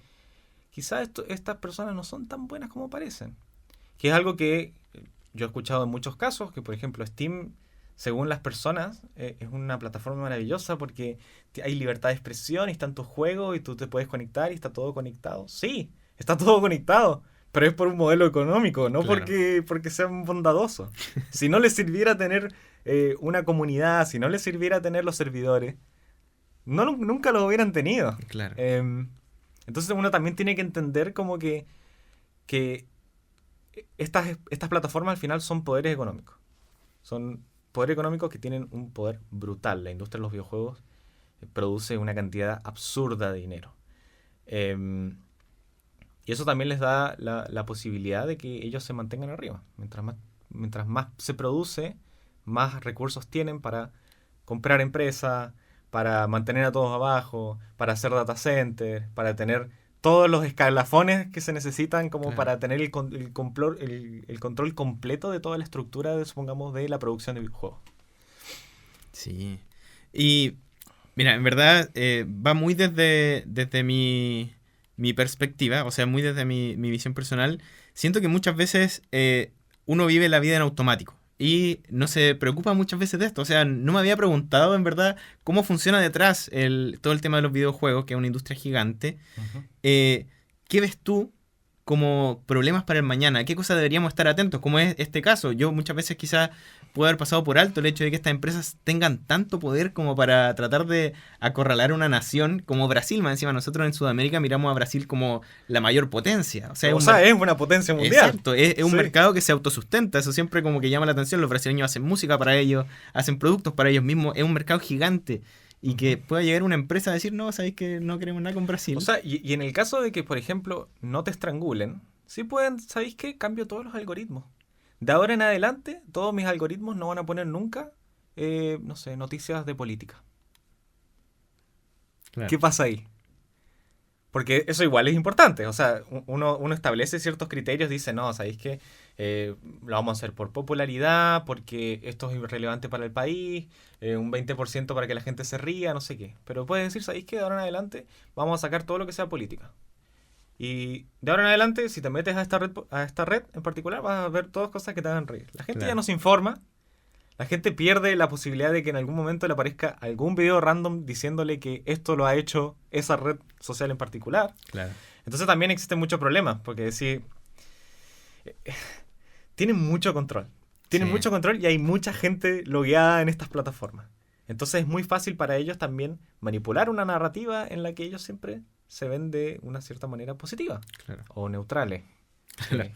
quizás estas personas no son tan buenas como parecen. Que es algo que yo he escuchado en muchos casos, que por ejemplo Steam, según las personas, es una plataforma maravillosa porque hay libertad de expresión y están tus juegos y tú te puedes conectar y está todo conectado. Sí, está todo conectado. Pero es por un modelo económico, no Claro. porque sean bondadosos. Si no les sirviera tener una comunidad, si no les sirviera tener los servidores, nunca los hubieran tenido. Claro. Entonces uno también tiene que entender como que estas plataformas al final son poderes económicos. Son poderes económicos que tienen un poder brutal. La industria de los videojuegos produce una cantidad absurda de dinero. Y eso también les da la posibilidad de que ellos se mantengan arriba. Mientras más se produce, más recursos tienen para comprar empresas, para mantener a todos abajo, para hacer data centers, para tener todos los escalafones que se necesitan como Claro. para tener el control completo de toda la estructura, supongamos, de la producción de videojuegos. Sí. Y Mira, en verdad va muy desde mi perspectiva, o sea, muy desde mi visión personal. Siento que muchas veces uno vive la vida en automático y no se preocupa muchas veces de esto. O sea, no me había preguntado en verdad cómo funciona detrás todo el tema de los videojuegos, que es una industria gigante. Ujú. ¿Qué ves tú como problemas para el mañana? ¿A qué cosas deberíamos estar atentos? Como es este caso. Yo muchas veces quizás puedo haber pasado por alto el hecho de que estas empresas tengan tanto poder como para tratar de acorralar una nación como Brasil. Más encima, nosotros en Sudamérica miramos a Brasil como la mayor potencia. O sea, Es una potencia mundial. exacto, es un Sí. mercado que se autosustenta. Eso siempre como que llama la atención. Los brasileños hacen música para ellos, hacen productos para ellos mismos. Es un mercado gigante. Y que pueda llegar una empresa a decir, no, sabéis que no queremos nada con Brasil. O sea, y en el caso de que, por ejemplo, no te estrangulen, sí pueden, ¿sabéis qué? Cambio todos los algoritmos. De ahora en adelante, todos mis algoritmos no van a poner nunca, no sé, noticias de política. Claro. ¿Qué pasa ahí? Porque eso igual es importante. O sea, uno establece ciertos criterios, dice, no, ¿sabéis qué? Lo vamos a hacer por popularidad, porque esto es irrelevante para el país, un 20% para que la gente se ría, no sé qué. Pero puedes decir, ¿sabéis qué? De ahora en adelante vamos a sacar todo lo que sea política. Y de ahora en adelante, si te metes a esta red en particular, vas a ver todas cosas que te hagan reír. La gente ya Claro. no se informa, la gente pierde la posibilidad de que en algún momento le aparezca algún video random diciéndole que esto lo ha hecho esa red social en particular. Claro. Entonces también existen muchos problemas, porque sí, tienen mucho control. Tienen Sí. mucho control y hay mucha gente logueada en estas plataformas. Entonces es muy fácil para ellos también manipular una narrativa en la que ellos siempre se ven de una cierta manera positiva Claro. o neutrales. Claro. Sí.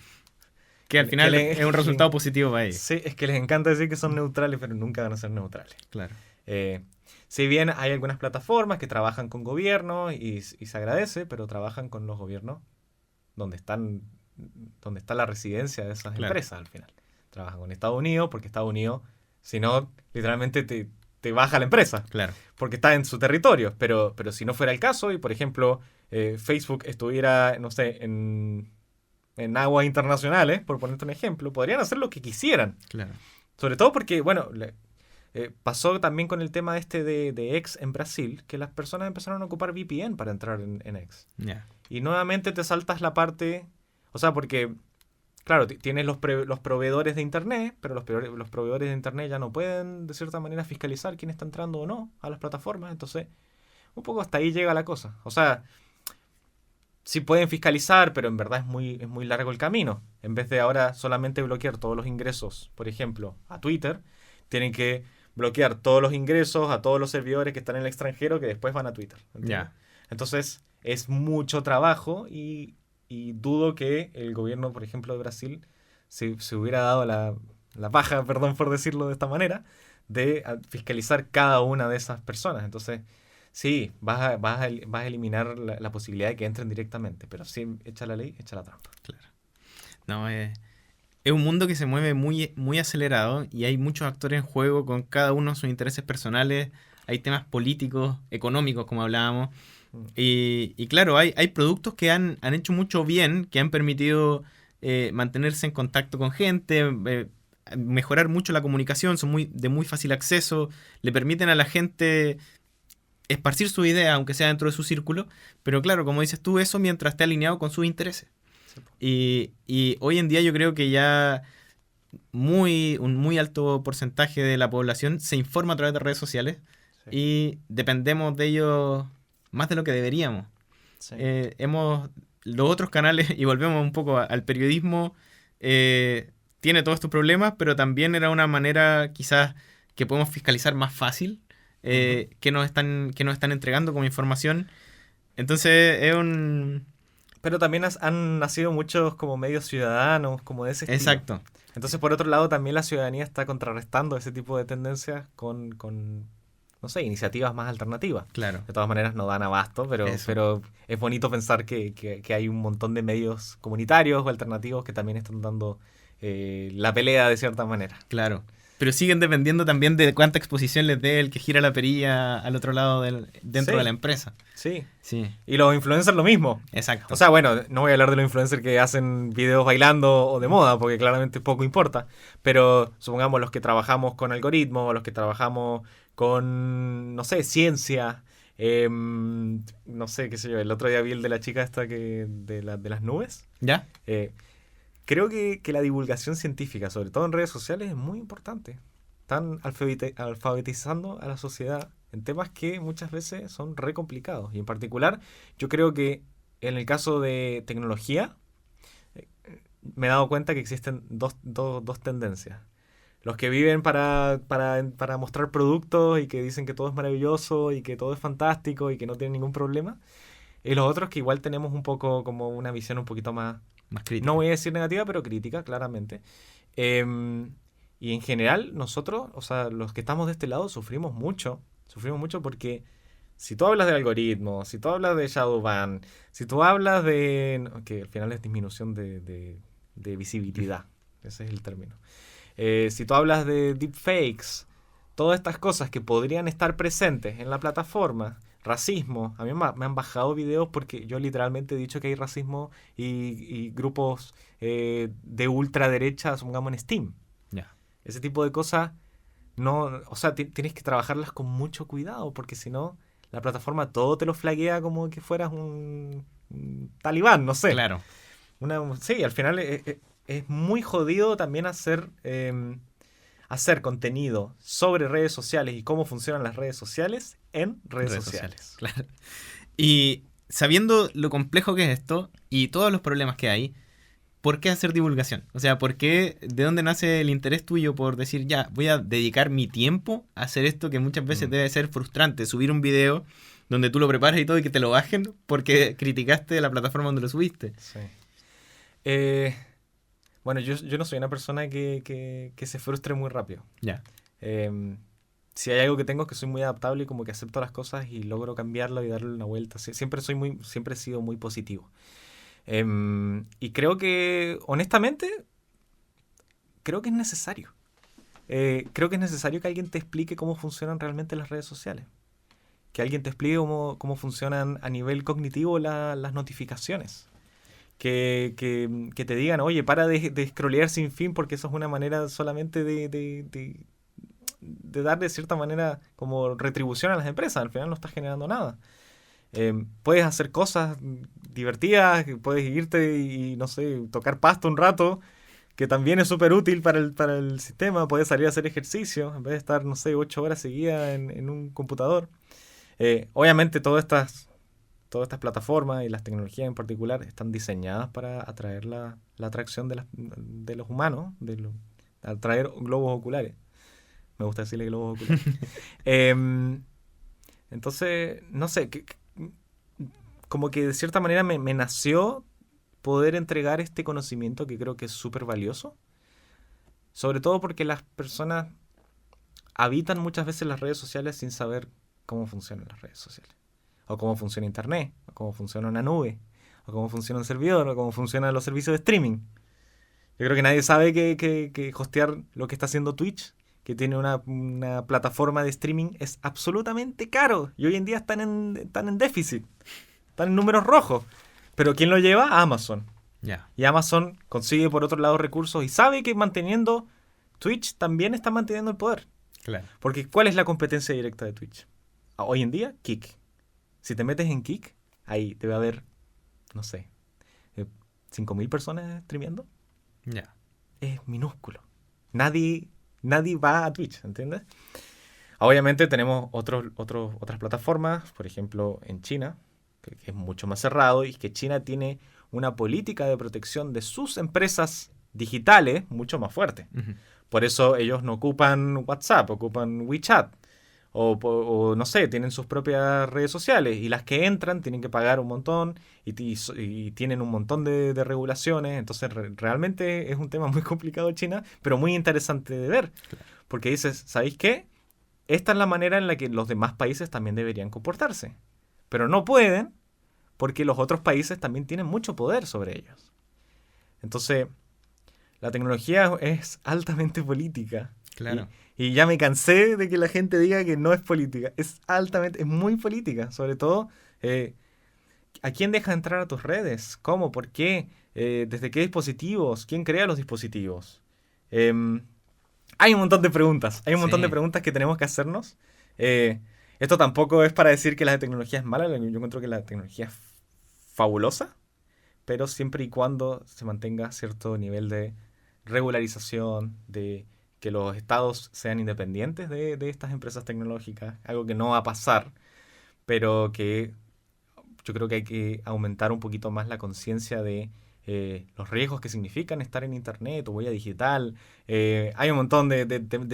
Que al Que final le- es un resultado positivo para ellos. Sí, es que les encanta decir que son neutrales, pero nunca van a ser neutrales. Claro. Eh, si bien hay algunas plataformas que trabajan con gobiernos y se agradece, pero trabajan con los gobiernos donde donde está la residencia de esas Claro. empresas al final. Trabajan con Estados Unidos porque Estados Unidos, si no, literalmente te baja la empresa Claro. porque está en su territorio. Pero si no fuera el caso y, por ejemplo, Facebook estuviera, no sé, en aguas internacionales, por ponerte un ejemplo, podrían hacer lo que quisieran. Claro. Sobre todo porque, bueno, pasó también con el tema este de X en Brasil, que las personas empezaron a ocupar VPN para entrar en X. Ya. Y nuevamente te saltas la parte, o sea, porque, claro, tienes los proveedores de Internet, pero los proveedores de Internet ya no pueden, de cierta manera, fiscalizar quién está entrando o no a las plataformas. Entonces, un poco hasta ahí llega la cosa. O sea, sí pueden fiscalizar, pero en verdad es muy largo el camino. En vez de ahora solamente bloquear todos los ingresos, por ejemplo, a Twitter, tienen que bloquear todos los ingresos a todos los servidores que están en el extranjero que después van a Twitter. ¿Entiendes? Ya. Entonces, es mucho trabajo y dudo que el gobierno, por ejemplo, de Brasil se hubiera dado la paja, perdón por decirlo de esta manera, de fiscalizar cada una de esas personas. Entonces, sí, vas a eliminar la posibilidad de que entren directamente, pero sí, echa la ley, echa la trampa. Claro. No, es un mundo que se mueve muy, muy acelerado y hay muchos actores en juego con cada uno sus intereses personales. Hay temas políticos, económicos, como hablábamos. Y claro, hay productos que han hecho mucho bien, que han permitido mantenerse en contacto con gente, mejorar mucho la comunicación, son de muy fácil acceso, le permiten a la gente esparcir su idea, aunque sea dentro de su círculo. Pero claro, como dices tú, eso mientras esté alineado con sus intereses. Y hoy en día yo creo que ya un muy alto porcentaje de la población se informa a través de redes sociales Sí. y dependemos de ellos más de lo que deberíamos. Sí. Los otros canales, y volvemos un poco al periodismo, tiene todos estos problemas, pero también era una manera quizás que podemos fiscalizar más fácil que nos están entregando como información. Entonces es un... Pero también han nacido muchos como medios ciudadanos, como de ese estilo. Exacto. Entonces, por otro lado, también la ciudadanía está contrarrestando ese tipo de tendencias con no sé, iniciativas más alternativas. Claro. De todas maneras, no dan abasto, pero es bonito pensar que hay un montón de medios comunitarios o alternativos que también están dando la pelea de cierta manera. Claro. Pero siguen dependiendo también de cuánta exposición les dé el que gira la perilla al otro lado dentro Sí. de la empresa. Sí. Sí, Y los influencers lo mismo. exacto. O sea, bueno, no voy a hablar de los influencers que hacen videos bailando o de moda, porque claramente poco importa. Pero supongamos los que trabajamos con algoritmos, los que trabajamos con, no sé, ciencia. No sé, qué sé yo. El otro día vi el de la chica esta de las nubes. ¿Ya? Creo que la divulgación científica, sobre todo en redes sociales, es muy importante. Están alfabetizando a la sociedad en temas que muchas veces son re complicados. Y en particular, yo creo que en el caso de tecnología, me he dado cuenta que existen dos tendencias. Los que viven para mostrar productos y que dicen que todo es maravilloso y que todo es fantástico y que no tienen ningún problema. Y los otros que igual tenemos un poco como una visión un poquito más, Más crítico. no voy a decir negativa, pero crítica, claramente. Y en general, nosotros, o sea, los que estamos de este lado, sufrimos mucho porque si tú hablas de algoritmos, si tú hablas de shadow ban, si tú hablas de, que al final es disminución de visibilidad, ese es el término. Si tú hablas de deepfakes, todas estas cosas que podrían estar presentes en la plataforma, racismo, a mí me han bajado videos porque yo literalmente he dicho que hay racismo y grupos de ultraderecha, supongamos en Steam. Ya. Ese tipo de cosas, no, o sea, tienes que trabajarlas con mucho cuidado porque si no, la plataforma todo te lo flaguea como que fueras un talibán, no sé. Claro. Sí, al final es muy jodido también hacer contenido sobre redes sociales y cómo funcionan las redes sociales en redes sociales. Claro. Y sabiendo lo complejo que es esto y todos los problemas que hay, ¿por qué hacer divulgación? O sea, ¿de dónde nace el interés tuyo por decir, ya, voy a dedicar mi tiempo a hacer esto que muchas veces debe ser frustrante? Subir un video donde tú lo preparas y todo y que te lo bajen porque criticaste la plataforma donde lo subiste. Sí. Bueno, yo no soy una persona que se frustre muy rápido. Ya. Si hay algo que tengo es que soy muy adaptable y como que acepto las cosas y logro cambiarlo y darle una vuelta. Siempre he sido muy positivo. Y creo que, honestamente, creo que es necesario. Creo que es necesario que alguien te explique cómo funcionan realmente las redes sociales. Que alguien te explique cómo funcionan a nivel cognitivo las notificaciones. Que te digan, oye, para de scrollear sin fin porque eso es una manera solamente de dar de cierta manera como retribución a las empresas. Al final no estás generando nada. Puedes hacer cosas divertidas, puedes irte y, no sé, tocar pasto un rato, que también es súper útil para el sistema. Puedes salir a hacer ejercicio en vez de estar, no sé, 8 horas seguidas en un computador. Obviamente todas estas plataformas y las tecnologías en particular están diseñadas para atraer la atracción de los humanos, atraer globos oculares. Me gusta decirle globos oculares. Entonces, no sé, como que de cierta manera me nació poder entregar este conocimiento que creo que es súper valioso. Sobre todo porque las personas habitan muchas veces las redes sociales sin saber cómo funcionan las redes sociales. O cómo funciona Internet, o cómo funciona una nube, o cómo funciona un servidor, o cómo funcionan los servicios de streaming. Yo creo que nadie sabe que hostear lo que está haciendo Twitch, que tiene una plataforma de streaming, es absolutamente caro. Y hoy en día están en déficit. Están en números rojos. Pero ¿quién lo lleva? Amazon. Ya. Y Amazon consigue por otro lado recursos y sabe que manteniendo Twitch también está manteniendo el poder. Claro. Porque ¿cuál es la competencia directa de Twitch? Hoy en día, Kick. Si te metes en Kick, ahí debe haber, no sé, 5.000 personas streameando. Ya. Es minúsculo. Nadie va a Twitch, ¿entiendes? Obviamente tenemos otras plataformas, por ejemplo en China, que es mucho más cerrado y que China tiene una política de protección de sus empresas digitales mucho más fuerte. Uh-huh. Por eso ellos no ocupan WhatsApp, ocupan WeChat. O no sé, tienen sus propias redes sociales y las que entran tienen que pagar un montón y tienen un montón de regulaciones. Entonces realmente es un tema muy complicado China, pero muy interesante de ver. Claro. Porque dices, ¿sabéis qué? Esta es la manera en la que los demás países también deberían comportarse. Pero no pueden porque los otros países también tienen mucho poder sobre ellos. Entonces, la tecnología es altamente política. Claro. Y ya me cansé de que la gente diga que no es política. Es muy política. Sobre todo, ¿a quién deja entrar a tus redes? ¿Cómo? ¿Por qué? ¿Desde qué dispositivos? ¿Quién crea los dispositivos? Hay un montón de preguntas. Hay un montón de preguntas que tenemos que hacernos. Esto tampoco es para decir que la tecnología es mala. Yo encuentro que la tecnología es fabulosa, pero siempre y cuando se mantenga cierto nivel de regularización, de que los estados sean independientes de estas empresas tecnológicas, algo que no va a pasar, pero que yo creo que hay que aumentar un poquito más la conciencia de los riesgos que significan estar en internet o huella digital. Hay un montón de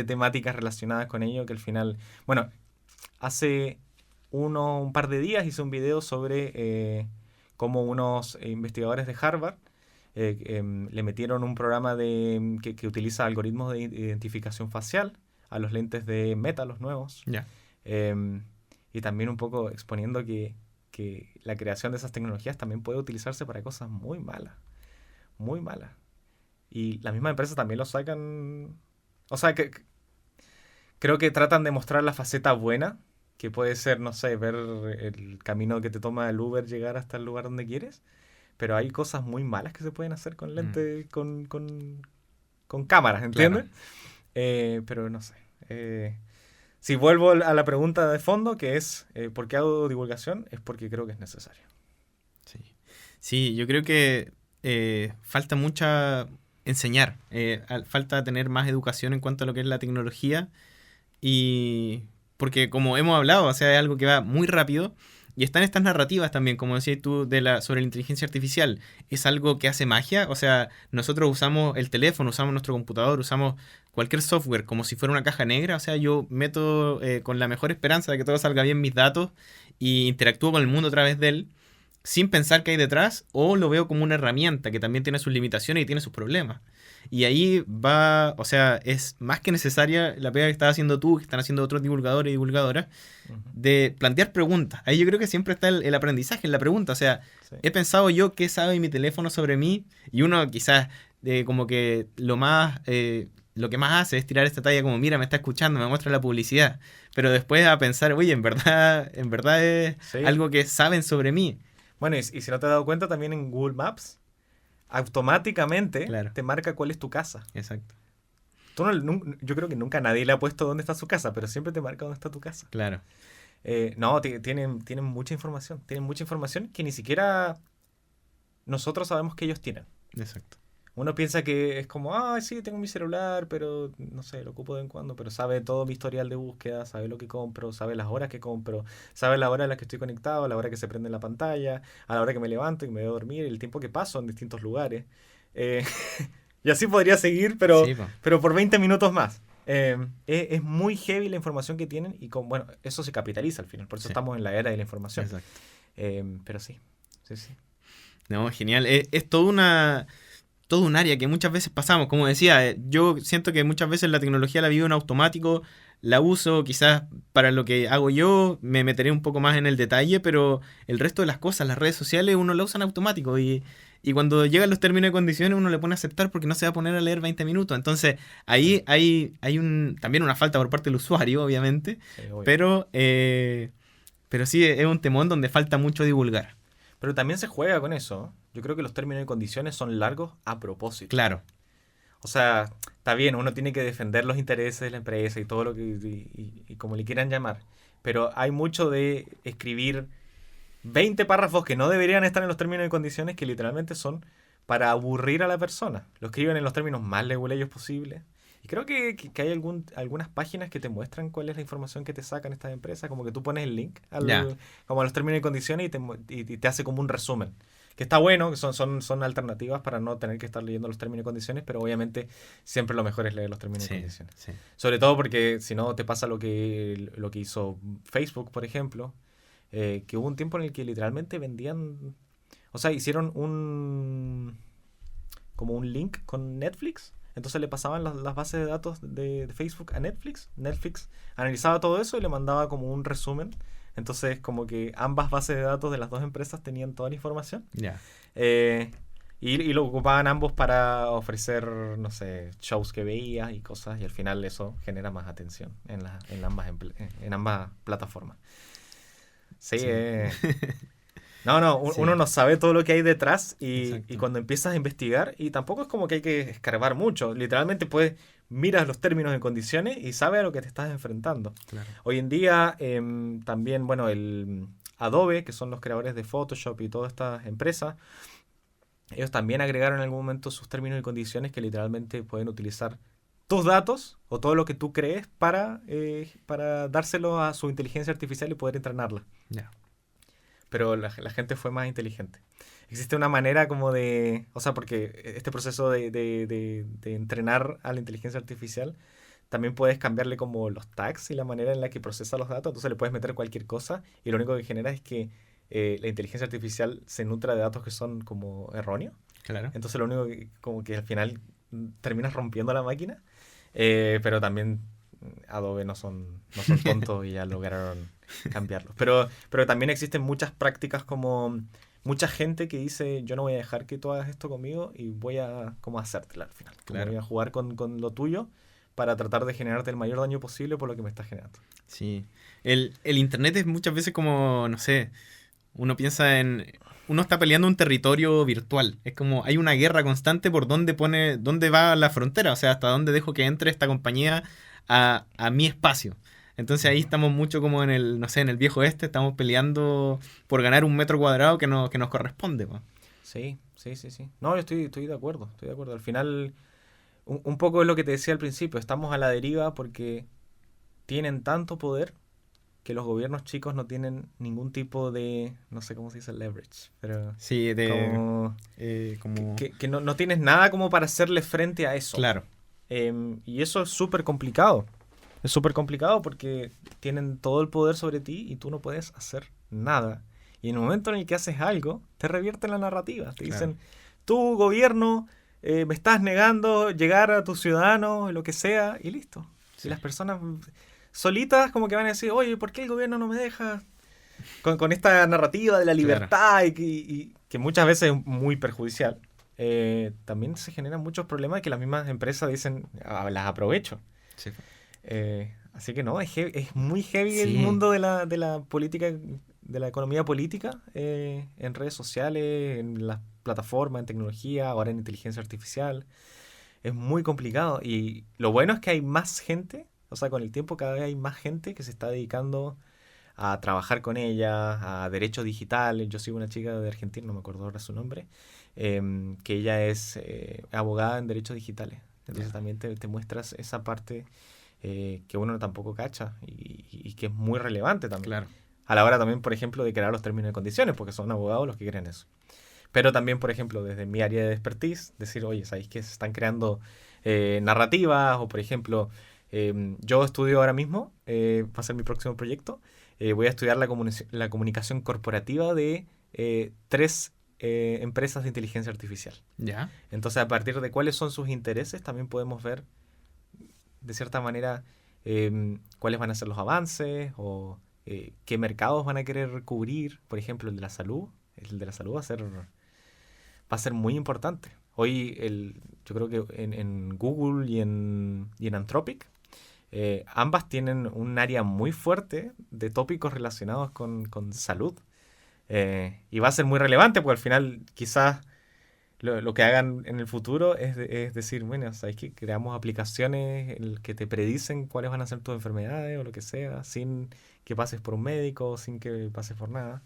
temáticas relacionadas con ello que al final, bueno, hace un par de días hice un video sobre cómo unos investigadores de Harvard le metieron un programa que utiliza algoritmos de identificación facial a los lentes de Meta, los nuevos. Ya. Y también un poco exponiendo que la creación de esas tecnologías también puede utilizarse para cosas muy malas. Muy malas. Y las mismas empresas también lo sacan. O sea, creo que tratan de mostrar la faceta buena, que puede ser, no sé, ver el camino que te toma el Uber llegar hasta el lugar donde quieres. Pero hay cosas muy malas que se pueden hacer con lentes, con cámaras, ¿entiendes? Claro. Pero no sé. Si vuelvo a la pregunta de fondo, que es ¿por qué hago divulgación? Es porque creo que es necesario. Sí, yo creo que falta mucha enseñar. Falta tener más educación en cuanto a lo que es la tecnología. Y porque como hemos hablado, o sea, es algo que va muy rápido. Y están estas narrativas también, como decías tú, sobre la inteligencia artificial. Es algo que hace magia. O sea, nosotros usamos el teléfono, usamos nuestro computador, usamos cualquier software como si fuera una caja negra. O sea, yo meto con la mejor esperanza de que todo salga bien mis datos y interactúo con el mundo a través de él sin pensar qué hay detrás, o lo veo como una herramienta que también tiene sus limitaciones y tiene sus problemas. Y ahí va, o sea, es más que necesaria la pega que estás haciendo tú, que están haciendo otros divulgadores y divulgadoras, de plantear preguntas. Ahí yo creo que siempre está el aprendizaje en la pregunta. O sea, he pensado yo qué sabe mi teléfono sobre mí, y uno quizás como que lo que más hace es tirar esta talla como, mira, me está escuchando, me muestra la publicidad. Pero después a pensar, oye, en verdad es algo que saben sobre mí. Bueno, y si no te has dado cuenta, también en Google Maps automáticamente te marca cuál es tu casa. Exacto. Yo creo que nunca nadie le ha puesto dónde está su casa, pero siempre te marca dónde está tu casa. Claro. No, tienen mucha información. Tienen mucha información que ni siquiera nosotros sabemos que ellos tienen. Exacto. Uno piensa que es como, sí, tengo mi celular, pero no sé, lo ocupo de vez en cuando, pero sabe todo mi historial de búsqueda, sabe lo que compro, sabe las horas que compro, sabe la hora en la que estoy conectado, la hora que se prende la pantalla, a la hora que me levanto y me voy a dormir, el tiempo que paso en distintos lugares. Y así podría seguir, pero por 20 minutos más. Es muy heavy la información que tienen y bueno, eso se capitaliza al final, por eso estamos en la era de la información. Exacto. Pero sí. No, genial. Es todo un área que muchas veces pasamos. Como decía, yo siento que muchas veces la tecnología la vivo en automático, la uso quizás para lo que hago yo, me meteré un poco más en el detalle, pero el resto de las cosas, las redes sociales, uno la usa en automático y cuando llegan los términos y condiciones uno le pone a aceptar porque no se va a poner a leer 20 minutos. Entonces ahí hay también una falta por parte del usuario, obviamente, pero sí es un temón donde falta mucho divulgar. Pero también se juega con eso. Yo creo que los términos y condiciones son largos a propósito. Claro. O sea, está bien, uno tiene que defender los intereses de la empresa y todo lo que y como le quieran llamar. Pero hay mucho de escribir 20 párrafos que no deberían estar en los términos y condiciones, que literalmente son para aburrir a la persona. Lo escriben en los términos más leguleyos posibles. Y creo que hay algunas páginas que te muestran cuál es la información que te sacan estas empresas, como que tú pones el link como a los términos y condiciones y te hace como un resumen. Que está bueno, que son alternativas para no tener que estar leyendo los términos y condiciones, pero obviamente siempre lo mejor es leer los términos y condiciones. Sí. Sobre todo porque si no te pasa lo que hizo Facebook, por ejemplo, que hubo un tiempo en el que literalmente vendían, o sea, hicieron como un link con Netflix. Entonces le pasaban las bases de datos de Facebook a Netflix. Netflix analizaba todo eso y le mandaba como un resumen. Entonces como que ambas bases de datos de las dos empresas tenían toda la información. Yeah. Y lo ocupaban ambos para ofrecer, no sé, shows que veías y cosas, y al final eso genera más atención en ambas plataformas. Sí, Sí. No, Sí. uno no sabe todo lo que hay detrás Exacto. y cuando empiezas a investigar, y tampoco es como que hay que escarbar mucho, literalmente miras los términos y condiciones y sabes a lo que te estás enfrentando. Claro. Hoy en día también, bueno, el Adobe, que son los creadores de Photoshop y todas estas empresas, ellos también agregaron en algún momento sus términos y condiciones que literalmente pueden utilizar tus datos o todo lo que tú crees para dárselo a su inteligencia artificial y poder entrenarla. Ya. Pero la gente fue más inteligente. Existe una manera como de... O sea, porque este proceso de entrenar a la inteligencia artificial, también puedes cambiarle como los tags y la manera en la que procesa los datos. Entonces le puedes meter cualquier cosa y lo único que genera es que la inteligencia artificial se nutra de datos que son como erróneos. Claro. Entonces lo único que como que al final terminas rompiendo la máquina. Pero también Adobe no son tontos y ya lograron cambiarlo. Pero también existen muchas prácticas como mucha gente que dice yo no voy a dejar que tú hagas esto conmigo y voy a como hacértela al final. Como Claro. voy a jugar con lo tuyo para tratar de generarte el mayor daño posible por lo que me estás generando. Sí. El internet es muchas veces como, no sé, uno piensa en... Uno está peleando un territorio virtual. Es como hay una guerra constante por dónde va la frontera. O sea, hasta dónde dejo que entre esta compañía a mi espacio. Entonces ahí estamos mucho como en el, no sé, en el viejo oeste, estamos peleando por ganar un metro cuadrado que nos corresponde, po. Sí. No, yo estoy de acuerdo, estoy de acuerdo. Al final, un poco es lo que te decía al principio, estamos a la deriva porque tienen tanto poder que los gobiernos chicos no tienen ningún tipo de, no sé cómo se dice leverage, pero Sí, como como... que no tienes nada como para hacerle frente a eso. Claro, Y eso es súper complicado. Es súper complicado porque tienen todo el poder sobre ti y tú no puedes hacer nada. Y en el momento en el que haces algo, te revierten la narrativa. Te claro. dicen, tú, gobierno, me estás negando llegar a tus ciudadanos, lo que sea, y listo. Sí. Y las personas solitas como que van a decir, oye, ¿por qué el gobierno no me deja? Con esta narrativa de la libertad y que muchas veces es muy perjudicial. También se generan muchos problemas que las mismas empresas dicen, las aprovecho. Sí. Así que no, es muy heavy el Sí. mundo de la política, de la economía política, en redes sociales, en las plataformas, en tecnología, ahora en inteligencia artificial. Es muy complicado. Y lo bueno es que hay más gente, o sea, con el tiempo cada vez hay más gente que se está dedicando a trabajar con ella, a derechos digitales. Yo sigo una chica de Argentina, no me acuerdo ahora su nombre, que ella es abogada en derechos digitales. Entonces también te muestras esa parte que uno tampoco cacha y que es muy relevante también. Claro. A la hora también, por ejemplo, de crear los términos y condiciones, porque son abogados los que crean eso. Pero también, por ejemplo, desde mi área de expertise, decir, oye, ¿sabéis que se están creando narrativas? O, por ejemplo, yo estudio ahora mismo, va a ser mi próximo proyecto, voy a estudiar la comunicación corporativa de 3 empresas de inteligencia artificial. Ya. Entonces, a partir de cuáles son sus intereses, también podemos ver, de cierta manera, cuáles van a ser los avances o qué mercados van a querer cubrir. Por ejemplo, el de la salud. El de la salud va a ser muy importante. Hoy, yo creo que en Google y en Anthropic, ambas tienen un área muy fuerte de tópicos relacionados con salud. Y va a ser muy relevante porque al final quizás lo que hagan en el futuro es decir, bueno, ¿sabes qué? Creamos aplicaciones en las que te predicen cuáles van a ser tus enfermedades o lo que sea, sin que pases por un médico, sin que pases por nada.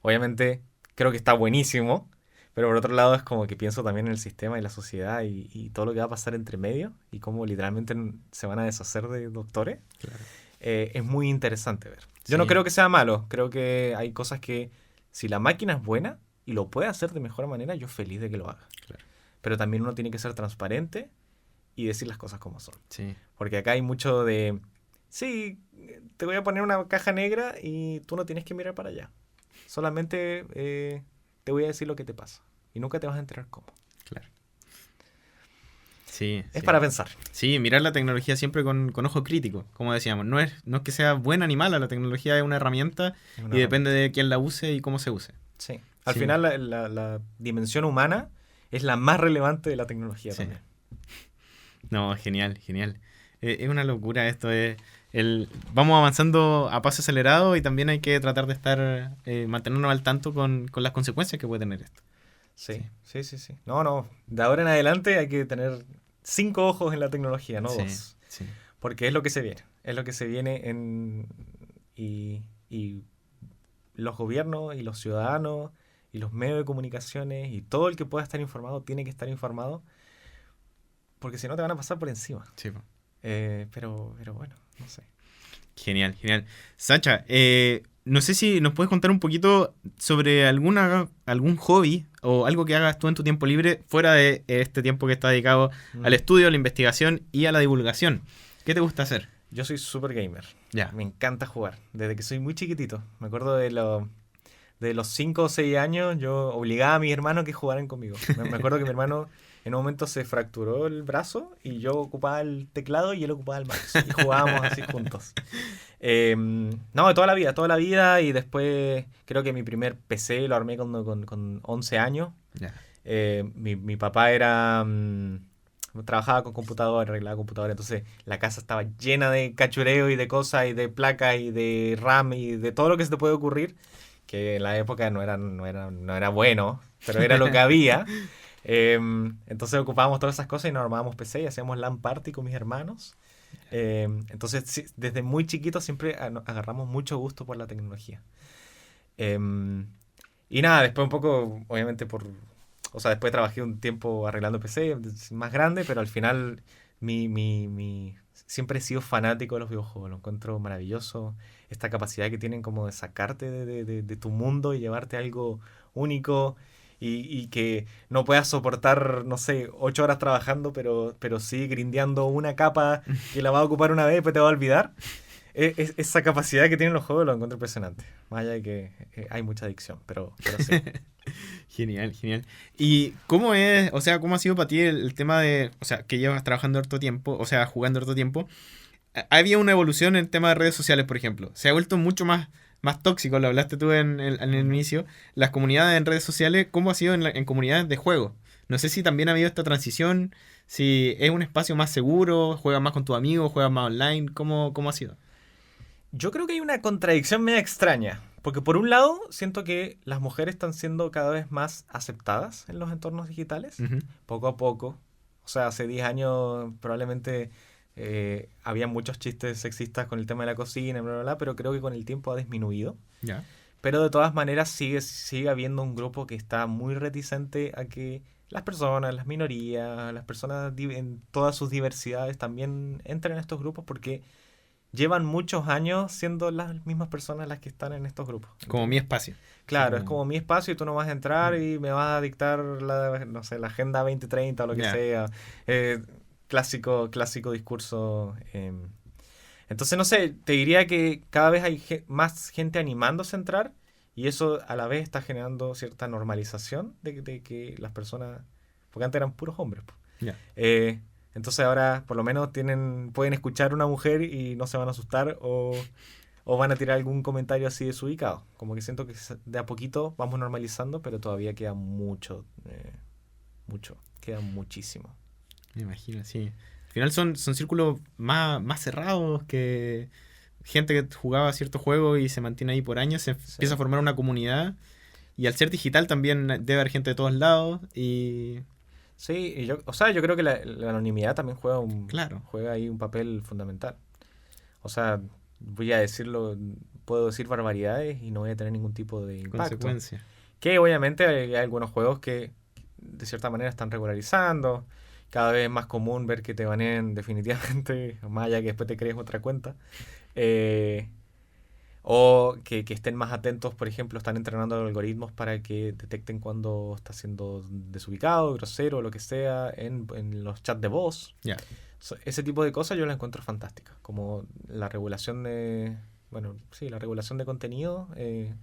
Obviamente creo que está buenísimo, pero por otro lado es como que pienso también en el sistema y la sociedad y todo lo que va a pasar entre medio y cómo literalmente se van a deshacer de doctores. Claro. Es muy interesante ver. Yo no Sí. creo que sea malo, creo que hay cosas que si la máquina es buena y lo puede hacer de mejor manera, yo feliz de que lo haga. Claro. Pero también uno tiene que ser transparente y decir las cosas como son. Sí. Porque acá hay mucho de, sí, te voy a poner una caja negra y tú no tienes que mirar para allá. Solamente te voy a decir lo que te pasa. Y nunca te vas a enterar cómo. Claro. Sí. Es sí. para pensar. Sí, mirar la tecnología siempre con ojo crítico, como decíamos. No es que sea buena ni mala, la tecnología es una herramienta Es una y depende de quién la use y cómo se use. Sí. Al Sí. final la dimensión humana es la más relevante de la tecnología Sí. también. No, genial, genial. Es una locura esto. Vamos avanzando a paso acelerado y también hay que tratar de estar, mantenernos al tanto con las consecuencias que puede tener esto. Sí, sí, sí, sí. No, de ahora en adelante hay que tener 5 ojos en la tecnología, no Sí, 2. sí. Porque es lo que se viene. Es lo que se viene y los gobiernos y los ciudadanos y los medios de comunicaciones y todo el que pueda estar informado tiene que estar informado porque si no te van a pasar por encima. Sí, po. Pero bueno, no sé. Genial, genial. Sacha, no sé si nos puedes contar un poquito sobre algún hobby o algo que hagas tú en tu tiempo libre fuera de este tiempo que está dedicado al estudio, a la investigación y a la divulgación. ¿Qué te gusta hacer? Yo soy super gamer. Ya. Me encanta jugar. Desde que soy muy chiquitito. Me acuerdo de los 5 o 6 años, yo obligaba a mis hermanos que jugaran conmigo. Me acuerdo que mi hermano en un momento se fracturó el brazo y yo ocupaba el teclado y él ocupaba el mouse. Y jugábamos así juntos. No, de toda la vida. Y después creo que mi primer PC lo armé con 11 años. Ya. Mi papá trabajaba con computadora, arreglaba computadora, entonces la casa estaba llena de cachureo y de cosas y de placas y de RAM y de todo lo que se te puede ocurrir, que en la época no era bueno, pero era lo que había. Entonces ocupábamos todas esas cosas y nos armábamos PC y hacíamos LAN party con mis hermanos. Entonces sí, desde muy chiquitos siempre agarramos mucho gusto por la tecnología. Y nada, después un poco, obviamente o sea, después trabajé un tiempo arreglando PC, más grande, pero al final siempre he sido fanático de los videojuegos. Lo encuentro maravilloso. Esta capacidad que tienen como de sacarte de tu mundo y llevarte a algo único y que no puedas soportar, no sé, 8 horas trabajando, pero sí grindeando una capa que la vas a ocupar una vez y después te va a olvidar. Esa capacidad que tienen los juegos lo encuentro impresionante. Más allá de que hay mucha adicción, pero sí. Genial, genial. ¿Y cómo es, o sea, cómo ha sido para ti el tema de, o sea, que llevas trabajando harto tiempo, o sea, jugando harto tiempo? ¿Había una evolución en el tema de redes sociales, por ejemplo? Se ha vuelto mucho más tóxico, lo hablaste tú en el inicio. Las comunidades en redes sociales, ¿cómo ha sido en comunidades de juego? No sé si también ha habido esta transición, si es un espacio más seguro, juegas más con tus amigos, juegas más online, ¿cómo ha sido? Yo creo que hay una contradicción media extraña. Porque por un lado, siento que las mujeres están siendo cada vez más aceptadas en los entornos digitales, Ujú. poco a poco. O sea, hace 10 años probablemente había muchos chistes sexistas con el tema de la cocina, bla, bla, bla, pero creo que con el tiempo ha disminuido. Ya. Pero de todas maneras sigue habiendo un grupo que está muy reticente a que las personas, las minorías, las personas en todas sus diversidades también entren en estos grupos porque llevan muchos años siendo las mismas personas las que están en estos grupos. Como mi espacio. Claro, Sí, es como mi espacio y tú no vas a entrar y me vas a dictar no sé, la Agenda 2030 o lo que Ya. sea. Clásico discurso. Entonces, no sé, te diría que cada vez hay más gente animándose a entrar y eso a la vez está generando cierta normalización de que las personas, porque antes eran puros hombres, po. Ya. Entonces ahora por lo menos pueden escuchar a una mujer y no se van a asustar o van a tirar algún comentario así desubicado. Como que siento que de a poquito vamos normalizando, pero todavía queda mucho, queda muchísimo. Me imagino, sí. Al final son círculos más cerrados que gente que jugaba cierto juego y se mantiene ahí por años, se empieza a formar una comunidad. Y al ser digital también debe haber gente de todos lados y... Sí, y yo creo que la anonimidad también Claro. juega ahí un papel fundamental. O sea, voy a decirlo, puedo decir barbaridades y no voy a tener ningún tipo de impacto. Consecuencia. Que obviamente hay algunos juegos que de cierta manera están regularizando. Cada vez es más común ver que te baneen definitivamente, más allá que después te crees otra cuenta. O que estén más atentos, por ejemplo, están entrenando algoritmos para que detecten cuando está siendo desubicado, grosero, lo que sea, en los chats de voz. Ya. Ese tipo de cosas yo las encuentro fantásticas. Como la regulación la regulación de contenido,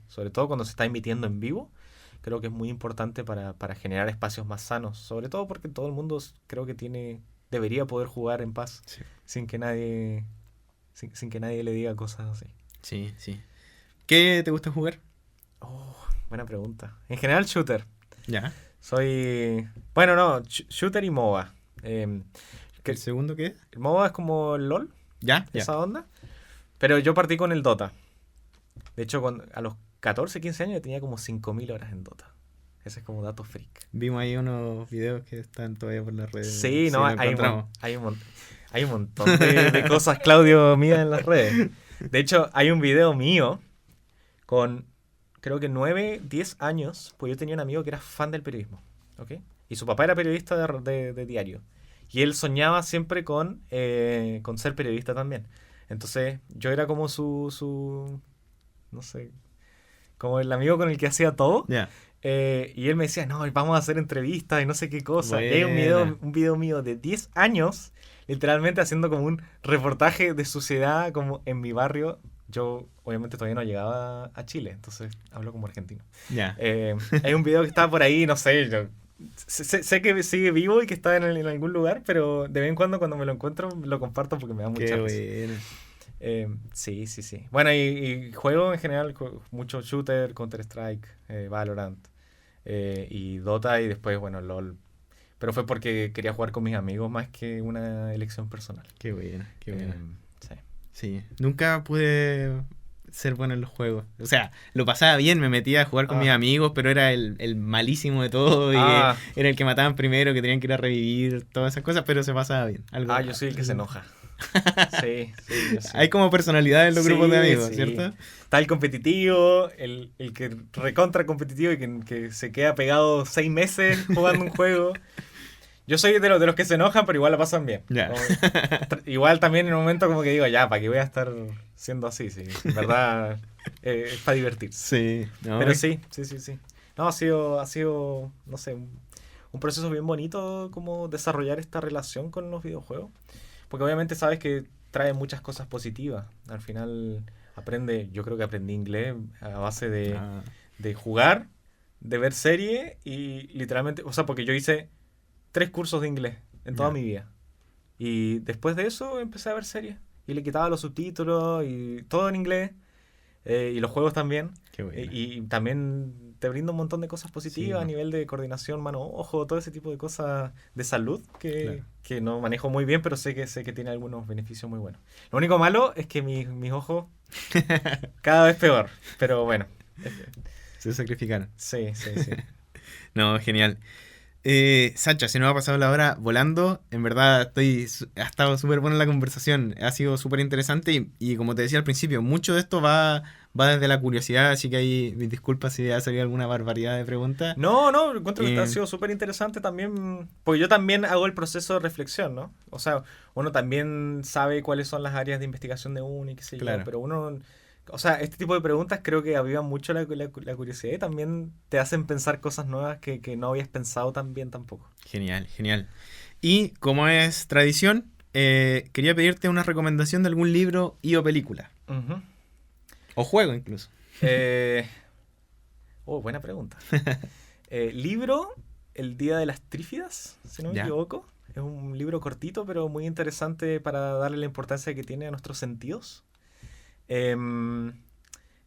sobre todo cuando se está emitiendo en vivo, creo que es muy importante para generar espacios más sanos. Sobre todo porque todo el mundo creo que debería poder jugar en paz, Sí. sin que nadie le diga cosas así. Sí, sí. ¿Qué te gusta jugar? Oh, buena pregunta. En general, shooter. Ya. Soy... Bueno, no, shooter y MOBA. ¿El segundo qué es? El MOBA es como el LOL, Ya. esa onda. Pero yo partí con el Dota. De hecho, a los 14, 15 años yo tenía como 5.000 horas en Dota. Ese es como dato freak. Vimos ahí unos videos que están todavía por las redes. Sí, no, lo hay encontramos. hay un montón de cosas, Claudio, mías en las redes. De hecho, hay un video mío con, creo que 9, 10 años, pues yo tenía un amigo que era fan del periodismo, ¿ok? Y su papá era periodista de diario. Y él soñaba siempre con ser periodista también. Entonces, yo era como no sé, como el amigo con el que hacía todo. Ya. Y él me decía, no, vamos a hacer entrevistas y no sé qué cosa. Y hay Buena. un video mío de 10 años, literalmente haciendo como un reportaje de sociedad como en mi barrio. Yo obviamente todavía no llegaba a Chile, entonces hablo como argentino. Ya. Hay un video que está por ahí, no sé, yo sé que sigue vivo y que está en algún lugar, pero de vez en cuando me lo encuentro lo comparto porque me da mucha Qué risa. bueno. Sí, sí, sí. Bueno, y juego en general mucho shooter, Counter-Strike, Valorant y Dota y después, bueno, LOL. Pero fue porque quería jugar con mis amigos más que una elección personal. Qué bueno. Qué bueno. Sí. Sí. Nunca pude ser bueno en los juegos. O sea, lo pasaba bien, me metía a jugar con mis amigos, pero era el malísimo de todo y era el que mataban primero, que tenían que ir a revivir, todas esas cosas, pero se pasaba bien. Yo soy el que se enoja. Sí, yo sí. Hay como personalidad en los grupos de amigos, sí. ¿cierto? Está el competitivo, el que recontra competitivo y que se queda pegado 6 meses jugando un juego. Yo soy de los que se enojan, pero igual la pasan bien. Ya. Igual también en un momento como que digo, ya, ¿para qué voy a estar siendo así? Sí, en verdad es para divertirse. Sí. No, Pero sí. No, ha sido, no sé, un proceso bien bonito como desarrollar esta relación con los videojuegos. Porque obviamente sabes que trae muchas cosas positivas. Al final yo creo que aprendí inglés a base de jugar, de ver series y literalmente, o sea, porque yo hice 3 cursos de inglés en toda mi vida. Y después de eso empecé a ver series. Y le quitaba los subtítulos y todo en inglés. Y los juegos también. Qué bueno. Y también te brinda un montón de cosas positivas a nivel de coordinación, mano-ojo, todo ese tipo de cosas de salud que no manejo muy bien, pero sé que tiene algunos beneficios muy buenos. Lo único malo es que mis ojos cada vez peor. Pero bueno. Se sacrificaron. Sí. No, genial. Sacha, se nos ha pasado la hora volando. En verdad ha estado súper buena la conversación. Ha sido súper interesante y como te decía al principio, mucho de esto va desde la curiosidad, así que ahí mis disculpas si ha salido alguna barbaridad de preguntas. No, encuentro que ha sido súper interesante también, porque yo también hago el proceso de reflexión, ¿no? O sea, uno también sabe cuáles son las áreas de investigación de uno y qué sé yo, pero uno... O sea, este tipo de preguntas creo que avivan mucho la curiosidad y también te hacen pensar cosas nuevas que no habías pensado tan bien tampoco. Genial. Y como es tradición, quería pedirte una recomendación de algún libro y o película. Uh-huh. O juego incluso. Buena pregunta. Libro, El Día de las Trífidas, si no me equivoco. Es un libro cortito, pero muy interesante para darle la importancia que tiene a nuestros sentidos.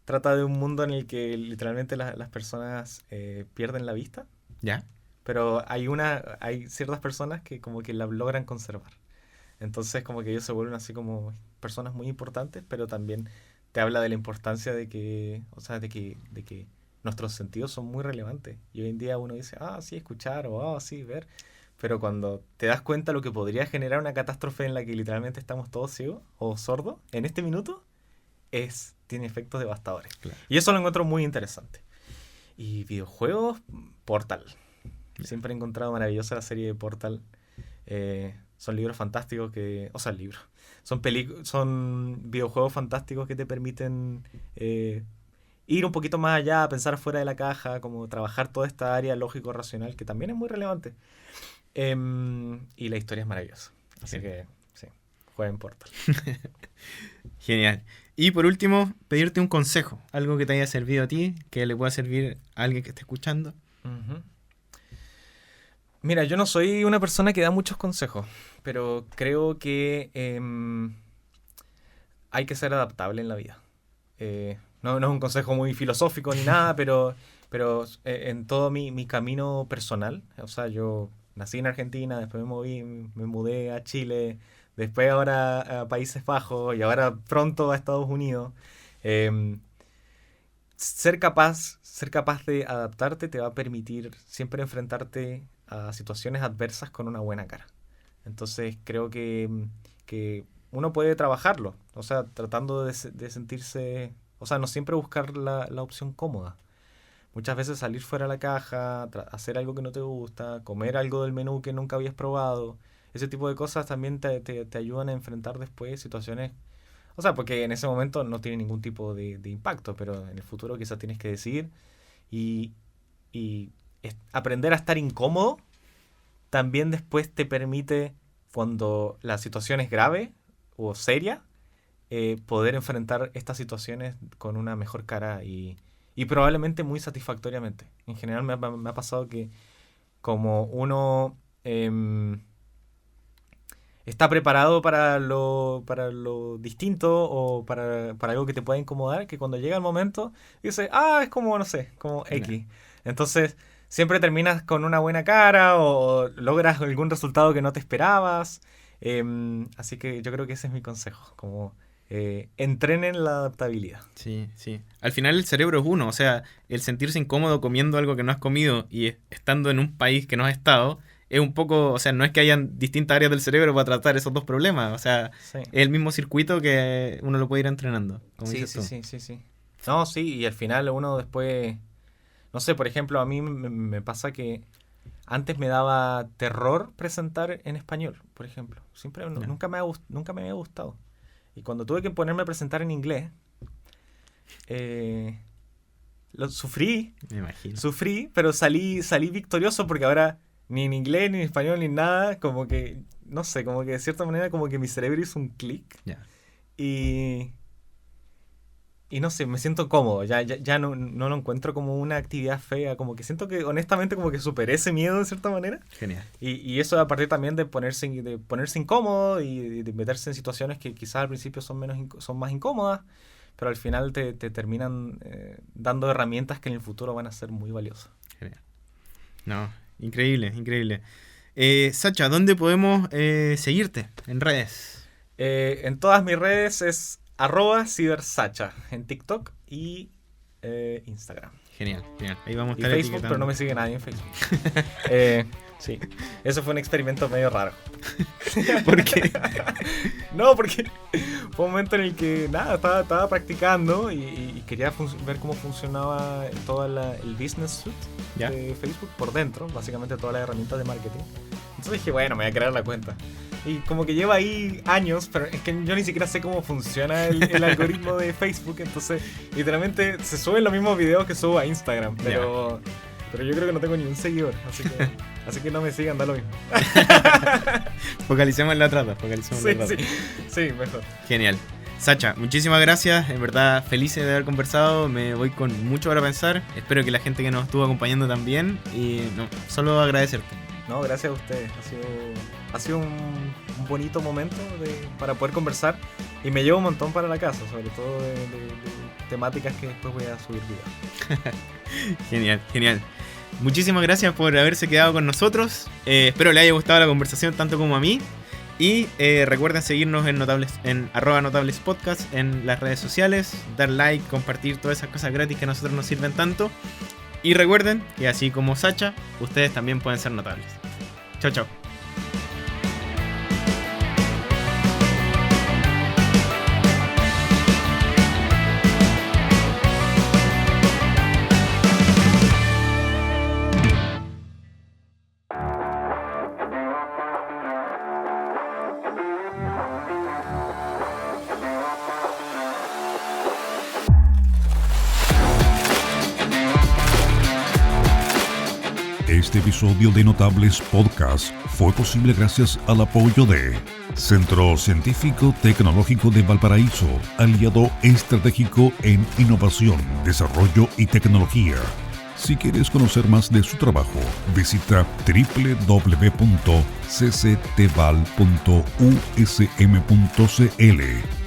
Trata de un mundo en el que literalmente las personas pierden la vista. Ya. Pero hay ciertas personas que como que la logran conservar. Entonces como que ellos se vuelven así como personas muy importantes, pero también te habla de la importancia de que nuestros sentidos son muy relevantes. Y hoy en día uno dice, sí, escuchar o sí, ver. Pero cuando te das cuenta lo que podría generar una catástrofe en la que literalmente estamos todos ciegos o sordos, en este minuto, tiene efectos devastadores. Claro. Y eso lo encuentro muy interesante. Y videojuegos, Portal. Siempre he encontrado maravillosa la serie de Portal. Son libros fantásticos son videojuegos fantásticos que te permiten ir un poquito más allá, pensar fuera de la caja, como trabajar toda esta área lógico-racional que también es muy relevante. Y la historia es maravillosa. Así que, sí, jueguen Portal. Genial. Y por último, pedirte un consejo, algo que te haya servido a ti, que le pueda servir a alguien que esté escuchando. Uh-huh. Mira, yo no soy una persona que da muchos consejos, pero creo que hay que ser adaptable en la vida. No es un consejo muy filosófico ni nada, pero pero en todo mi camino personal, o sea, yo nací en Argentina, después me mudé a Chile, después ahora a Países Bajos y ahora pronto a Estados Unidos. em, Ser capaz de adaptarte te va a permitir siempre enfrentarte a situaciones adversas con una buena cara. Entonces creo que uno puede trabajarlo, o sea, tratando de sentirse, o sea, no siempre buscar la opción cómoda. Muchas veces salir fuera de la caja, hacer algo que no te gusta, comer algo del menú que nunca habías probado, ese tipo de cosas también te ayudan a enfrentar después situaciones. O sea, porque en ese momento no tiene ningún tipo de impacto, pero en el futuro quizás tienes que decidir y, aprender a estar incómodo también después te permite, cuando la situación es grave o seria, poder enfrentar estas situaciones con una mejor cara y probablemente muy satisfactoriamente. En general me ha pasado que como uno está preparado para lo distinto o para algo que te pueda incomodar, que cuando llega el momento dice, es como, no sé, como X. Entonces siempre terminas con una buena cara o logras algún resultado que no te esperabas. Así que yo creo que ese es mi consejo, como entrenen la adaptabilidad. Sí, sí. Al final el cerebro es uno, o sea, el sentirse incómodo comiendo algo que no has comido y estando en un país que no has estado, es un poco, o sea, no es que hayan distintas áreas del cerebro para tratar esos dos problemas, o sea, Sí. es el mismo circuito que uno lo puede ir entrenando, como dices tú. Sí. No, sí, y al final uno después, no sé, por ejemplo, a mí me pasa que antes me daba terror presentar en español, por ejemplo. Siempre, nunca me había gustado. Y cuando tuve que ponerme a presentar en inglés, lo sufrí, Me imagino. pero salí victorioso porque ahora ni en inglés, ni en español, ni en nada, como que, no sé, como que de cierta manera como que mi cerebro hizo un clic Ya. y no sé, me siento cómodo, ya no lo encuentro como una actividad fea, como que siento que honestamente como que superé ese miedo de cierta manera. Genial. Y eso a partir también de ponerse incómodo y de meterse en situaciones que quizás al principio son más incómodas, pero al final te terminan dando herramientas que en el futuro van a ser muy valiosas. Genial. No, increíble, increíble. Sacha, ¿dónde podemos seguirte en redes? En todas mis redes es @cibersacha en TikTok y Instagram. Genial, genial. Ahí vamos a Y estar Facebook, etiquetando. pero no me sigue nadie en Facebook. Sí, eso fue un experimento medio raro. ¿Por qué? No, porque fue un momento en el que nada, estaba practicando y quería ver cómo funcionaba todo el business suite ¿Ya? de Facebook por dentro, básicamente todas las herramientas de marketing. Entonces dije, bueno, me voy a crear la cuenta. Y como que lleva ahí años, pero es que yo ni siquiera sé cómo funciona el algoritmo de Facebook. Entonces, literalmente se suben los mismos videos que subo a Instagram, pero yo creo que no tengo ni un seguidor, así que no me sigan, da lo mismo. Focalicemos en la trata, Sí, mejor. Genial. Sacha, muchísimas gracias, en verdad felices de haber conversado, me voy con mucho para pensar, espero que la gente que nos estuvo acompañando también y solo agradecerte. No, gracias a ustedes, ha sido un bonito momento para poder conversar y me llevo un montón para la casa, sobre todo de temáticas que después voy a subir videos. Genial, genial. Muchísimas gracias por haberse quedado con nosotros, espero le haya gustado la conversación tanto como a mí. Y recuerden seguirnos en @notablespodcast en las redes sociales, dar like, compartir todas esas cosas gratis que a nosotros nos sirven tanto. Y recuerden que así como Sacha, ustedes también pueden ser notables. Chao, chao. Este episodio de Notables Podcast fue posible gracias al apoyo de Centro Científico Tecnológico de Valparaíso, aliado estratégico en innovación, desarrollo y tecnología. Si quieres conocer más de su trabajo, visita www.cctval.usm.cl.